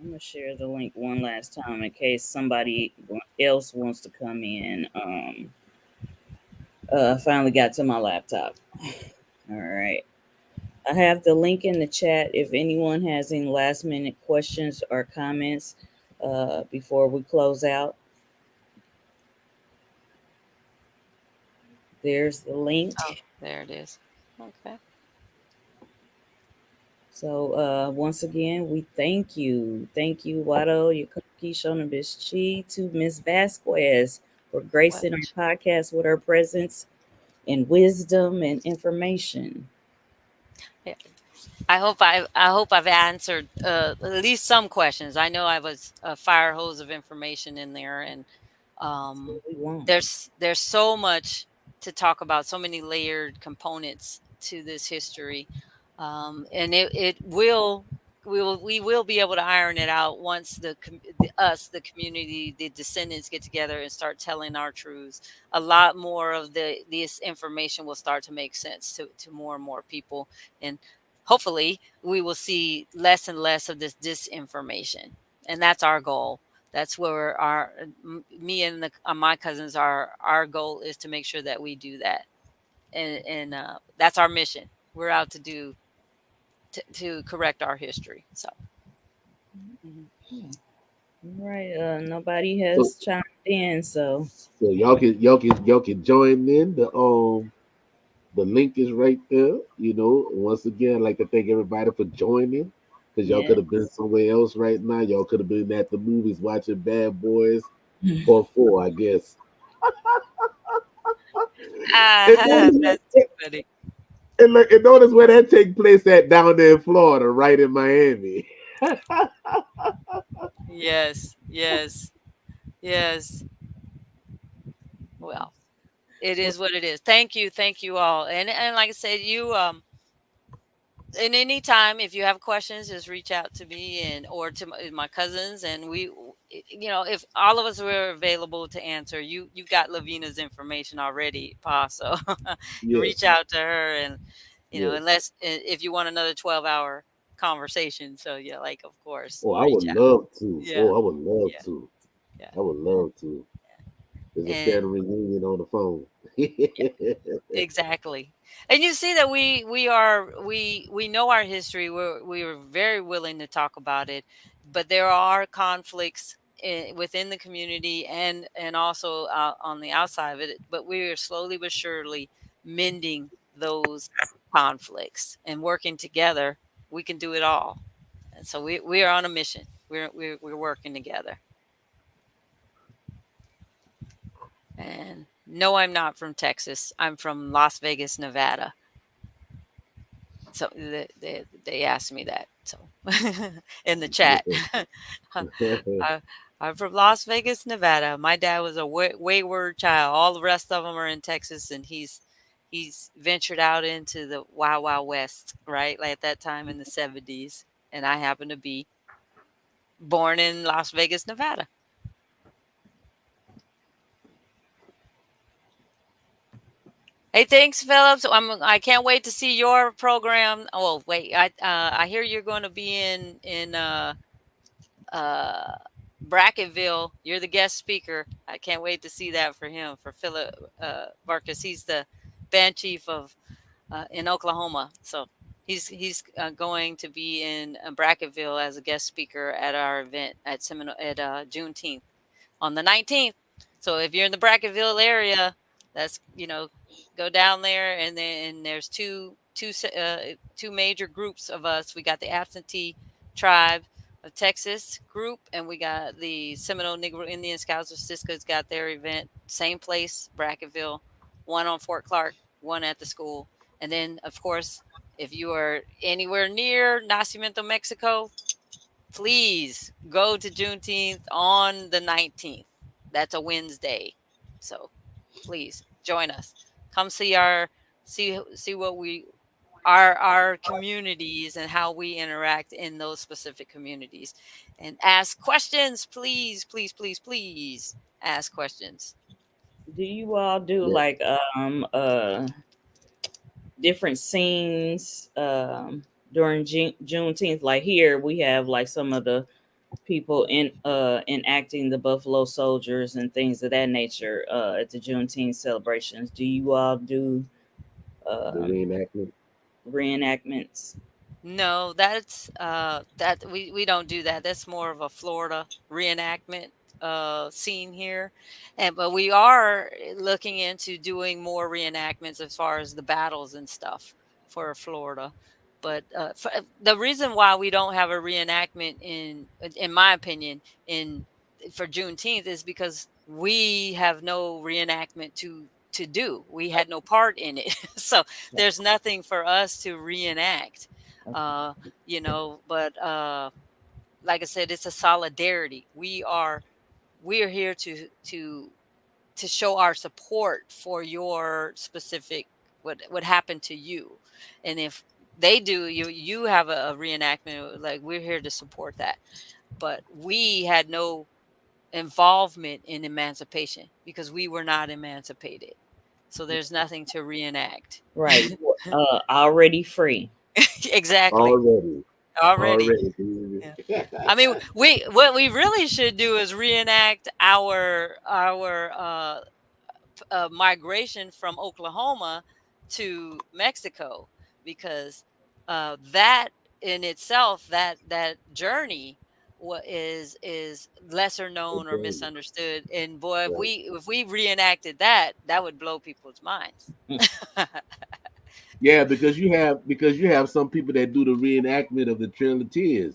I'm gonna share the link one last time in case somebody else wants to come in. Finally got to my laptop. All right. I have the link in the chat if anyone has any last minute questions or comments before we close out. There's the Oh, link. there it is. Okay. So once again, we thank you. Thank you, Wado, Yukoki, Shonabis to Miss Vasquez for gracing our Welch. podcast with her presence and wisdom and information. Yeah. I hope I've answered at least some questions. I know I was a fire hose of information in there, and um, We won't. there's so much to talk about, so many layered components to this history, and it will we will be able to iron it out once the community, the descendants get together and start telling our truths. A lot more of this information will start to make sense to more and more people, and hopefully we will see less and less of this disinformation, and that's our goal. That's where me and my cousins, our goal is to make sure that we do that, and that's our mission. We're out to do to correct our history. So mhm. Yeah. All right. Nobody So has chimed in, so so y'all can join in. The link is right there. Once again, I'd like to thank everybody for joining. Because y'all yeah. could have been somewhere else right now. Y'all could have been at the movies watching Bad Boys Part 4, I guess. And notice, That's too funny. and notice where that take place at down there in Florida, right in Miami. Yes, yes, yes. Well, it Well, is what it is. Thank you all, and like I said, you and anytime if you have questions, just reach out to me and or to my cousins, and if all of us were available to answer, you got Lavina's information already, Pa. So reach Yes, out to her, and yes. unless if you want another 12-hour conversation. So yeah, like of course, Oh, I would reach out. love to. Yeah, Oh, I would love yeah, to. yeah, I would love to. There's a and family reunion on the phone. exactly. And you see that we know our history. We are very willing to talk about it, but there are conflicts within the community and also on the outside of it. But we are slowly but surely mending those conflicts and working together. We can do it all. And so we are on a mission. We're working together. And no, I'm not from Texas. I'm from Las Vegas, Nevada. So they asked me that. So in the chat, I, I'm from Las Vegas, Nevada. My dad was a wayward child. All the rest of them are in Texas, and he's ventured out into the Wild Wild West, right? Like at that time in the 70s, and I happen to be born in Las Vegas, Nevada. Hey, thanks, Phillips. I can't wait to see your program. Oh, wait, I hear you're going to be in uh, Bracketville. You're the guest speaker. I can't wait to see that for him, for Philip Vargas. He's the band chief of in Oklahoma. So he's going to be in Bracketville as a guest speaker at our event at Seminole at Juneteenth on the 19th. So if you're in the Bracketville area, that's go down there, and then there's two major groups of us. We got the absentee tribe of Texas group, and we got the Seminole Negro Indian Scouts of Cisco's got their event, same place, Bracketville, one on Fort Clark, one at the school. And then, of course, if you are anywhere near Nacimiento, Mexico, please go to Juneteenth on the 19th. That's a Wednesday. So please join us. Come see what we our communities and how we interact in those specific communities, and ask questions. Please, please, please, please ask questions. Do you all do Yeah, like different scenes during Juneteenth? Like here, we have like some of the people enacting the Buffalo Soldiers and things of that nature at the Juneteenth celebrations. Do you all do the um, reenactment. reenactments? No, that's that we don't do that. That's more of a Florida reenactment scene here. And but we are looking into doing more reenactments as far as the battles and stuff for Florida. But the reason why we don't have a reenactment in my opinion, in for Juneteenth is because we have no reenactment to do. We had no part in it. So there's nothing for us to reenact. uh but like I said, it's a solidarity. We are here to show our support for your specific what happened to you. And if they do, you have a reenactment, like we're here to support that. But we had no involvement in emancipation because we were not emancipated, so there's nothing to reenact. Right. Already free. Exactly. Already, Already. already. Yeah. I mean, we what we really should do is reenact our migration from Oklahoma to Mexico, because that in itself, that journey is lesser known or Okay, misunderstood. And boy, if right. we reenacted that, that would blow people's minds. Mm. Yeah, because you have some people that do the reenactment of the Trail of Tears.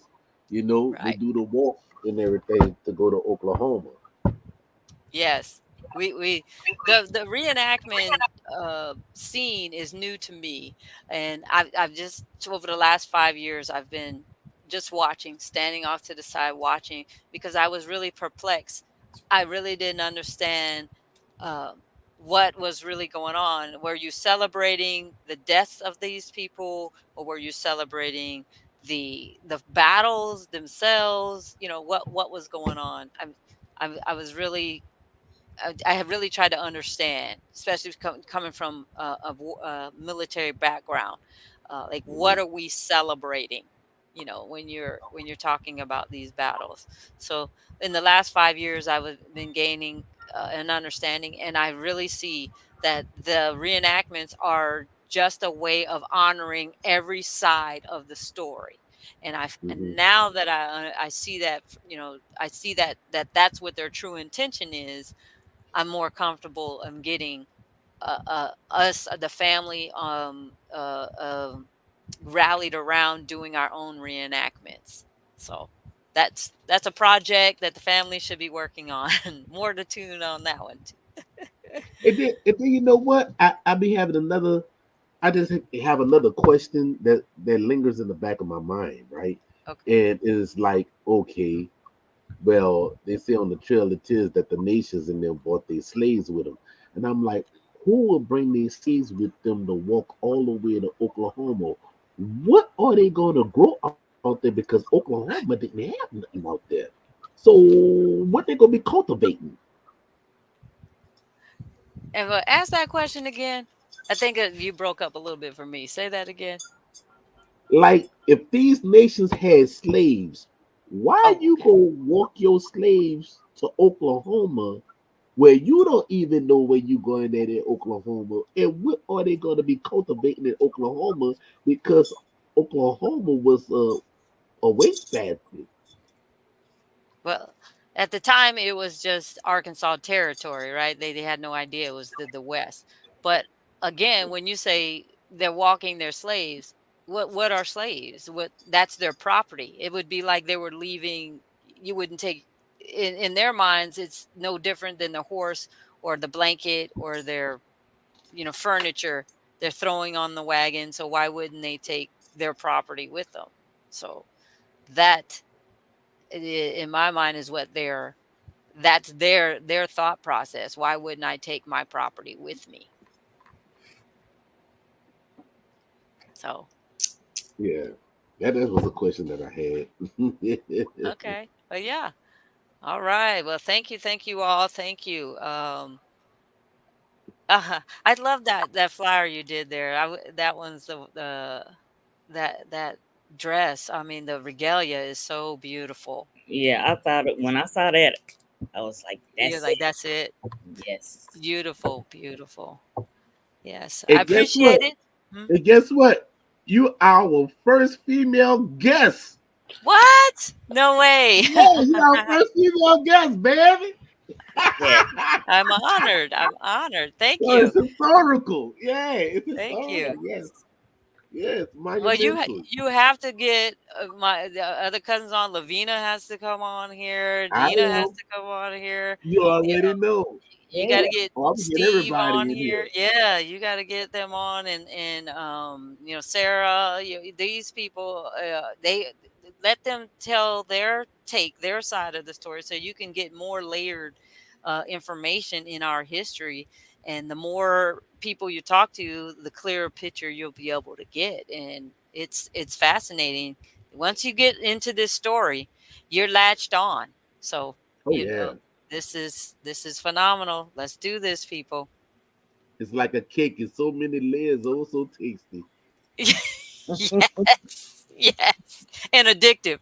They Right. do the walk and everything to go to Oklahoma. Yes, we the reenactment scene is new to me, and I've just over the last 5 years I've been just watching, standing off to the side watching, because I was really perplexed. I really didn't understand what was really going on. Were you celebrating the deaths of these people, or were you celebrating the battles themselves? What was going on? I was really I have really tried to understand, especially coming from a military background. Like, what Hmm. are we celebrating? When you're talking about these battles. So, in the last 5 years, I've been gaining an understanding, and I really see that the reenactments are just a way of honoring every side of the story. And Hmm. now that I see that, I see that's what their true intention is. I'm more comfortable in getting us, the family, rallied around doing our own reenactments. So that's a project that the family should be working on. More to tune on that one too. And then you know what? I be having another. I just have another question that lingers in the back of my mind, right? Okay. And it's like, okay, well, they say on the Trail of Tears that the nations in them brought their slaves with them, and I'm like, who will bring these slaves with them to walk all the way to Oklahoma? What are they going to grow out there? Because Oklahoma didn't have nothing out there. So what they going to be cultivating? And ask that question again. I think you broke up a little bit for me. Say that again. Like, if these nations had slaves, why Oh, you okay. go walk your slaves to Oklahoma where you don't even know where you going at in Oklahoma? And what are they going to be cultivating in Oklahoma? Because Oklahoma was a wastebasket. Well, at the time, it was just Arkansas territory, right? They had no idea it was the West. But again, when you say they're walking their slaves, what are slaves? What that's their property. It would be like they were leaving. You wouldn't take in their minds. It's no different than the horse or the blanket or their furniture they're throwing on the wagon. So why wouldn't they take their property with them? So that in my mind is what that's their thought process. Why wouldn't I take my property with me? So Yeah, that was a question that I had. okay, but yeah, all right. Well, thank you all, thank you. I love that flyer you did there. That one's the that dress. I mean, the regalia is so beautiful. Yeah, I thought when I saw that, I was like, You're "That's like, it." that's it. Yes. Beautiful, beautiful. Yes, I And guess what? appreciate it. Hmm? And guess what? You our first female guest. What? No way. Yeah, you our first female guest, baby. Yes. I'm honored. I'm honored. Thank So you. it's historical. Yeah, it's Thank you. historical. Yes, yes, Well, monumental. you have to get my the other cousins on. Lavina has to come on here. I Gina has am. to come on here. You You already know, know. you got to Yes. get Oh, I'm gonna get Steve everybody on in here. here. Yeah, you got to get them on, and Sarah. These people, they let them tell their side of the story, so you can get more layered information in our history. And the more people you talk to, the clearer picture you'll be able to get. And it's fascinating. Once you get into this story, you're latched on. So Oh yeah, this is phenomenal. Let's do this, people. it's like a cake. It's so many layers. Oh, so tasty. Yes, yes, and addictive.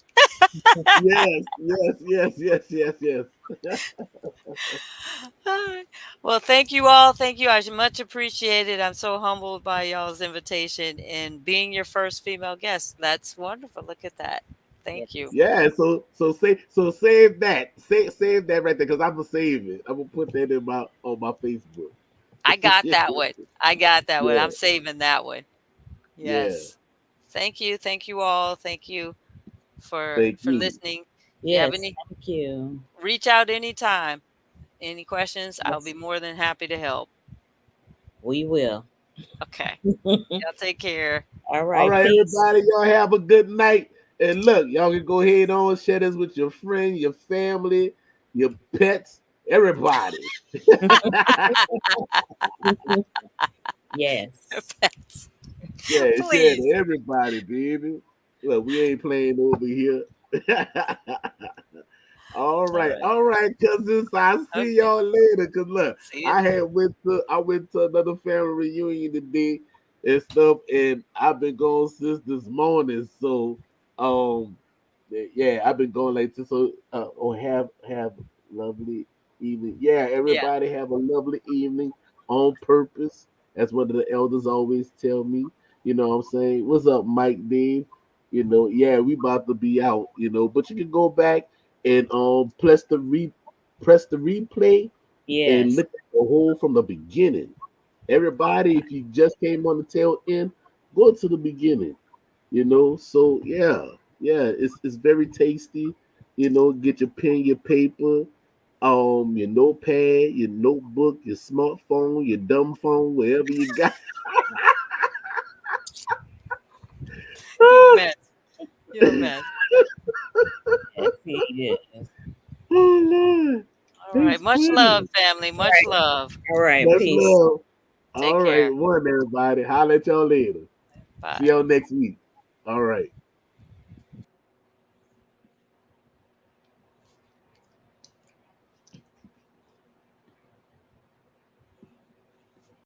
Yes, yes, yes, yes, yes, yes. Well, thank you all. Thank you. I much appreciate it. I'm so humbled by y'all's invitation and being your first female guest. That's wonderful. Look at that. Thank you. Yes. Yeah, so save that. Save that right there because I'm gonna save it. I'm gonna put that in my on my Facebook. I got that one. I got that one. Yeah, I'm saving that one. yeah. Yes. Thank you. Thank you all. Thank you Thank for you. listening. If you have Yes. any, Thank you. reach out anytime. Any questions, I'll be Yes. more than happy to help. We will. Okay. Y'all take care. All All right. right, Peace. everybody, y'all have a good night. And look, y'all can go ahead on share this with your friend, your family, your pets, everybody. Yes. Pets. Yeah, share to Please. everybody, baby. Look, we ain't playing over here. All right. All right, cousins. I'll see Okay. y'all later. Cause look, See you. I went to another family reunion today and stuff, and I've been going since this morning. So, um, yeah, I've been going like this. So, have lovely evening. Yeah, Yeah. everybody have a lovely evening on purpose. That's what the elders always tell me. You know what I'm saying? What's up, Mike Dean? You know, yeah, we about to be out. You know, but you can go back and press the replay and Yes. look at the whole from the beginning. Everybody, if you just came on the tail end, go to the beginning. You know, so yeah, yeah, it's very tasty. You know, get your pen, your paper, your notepad, your notebook, your smartphone, your dumb phone, wherever you got. You a mess. You a mess. Yes, he is. Oh Lord. All right. He's Much funny. love, family. All Much right. love. All right. Much Peace. love. Take All right, care. one everybody. Holler at y'all later. See Bye. y'all next week. All right.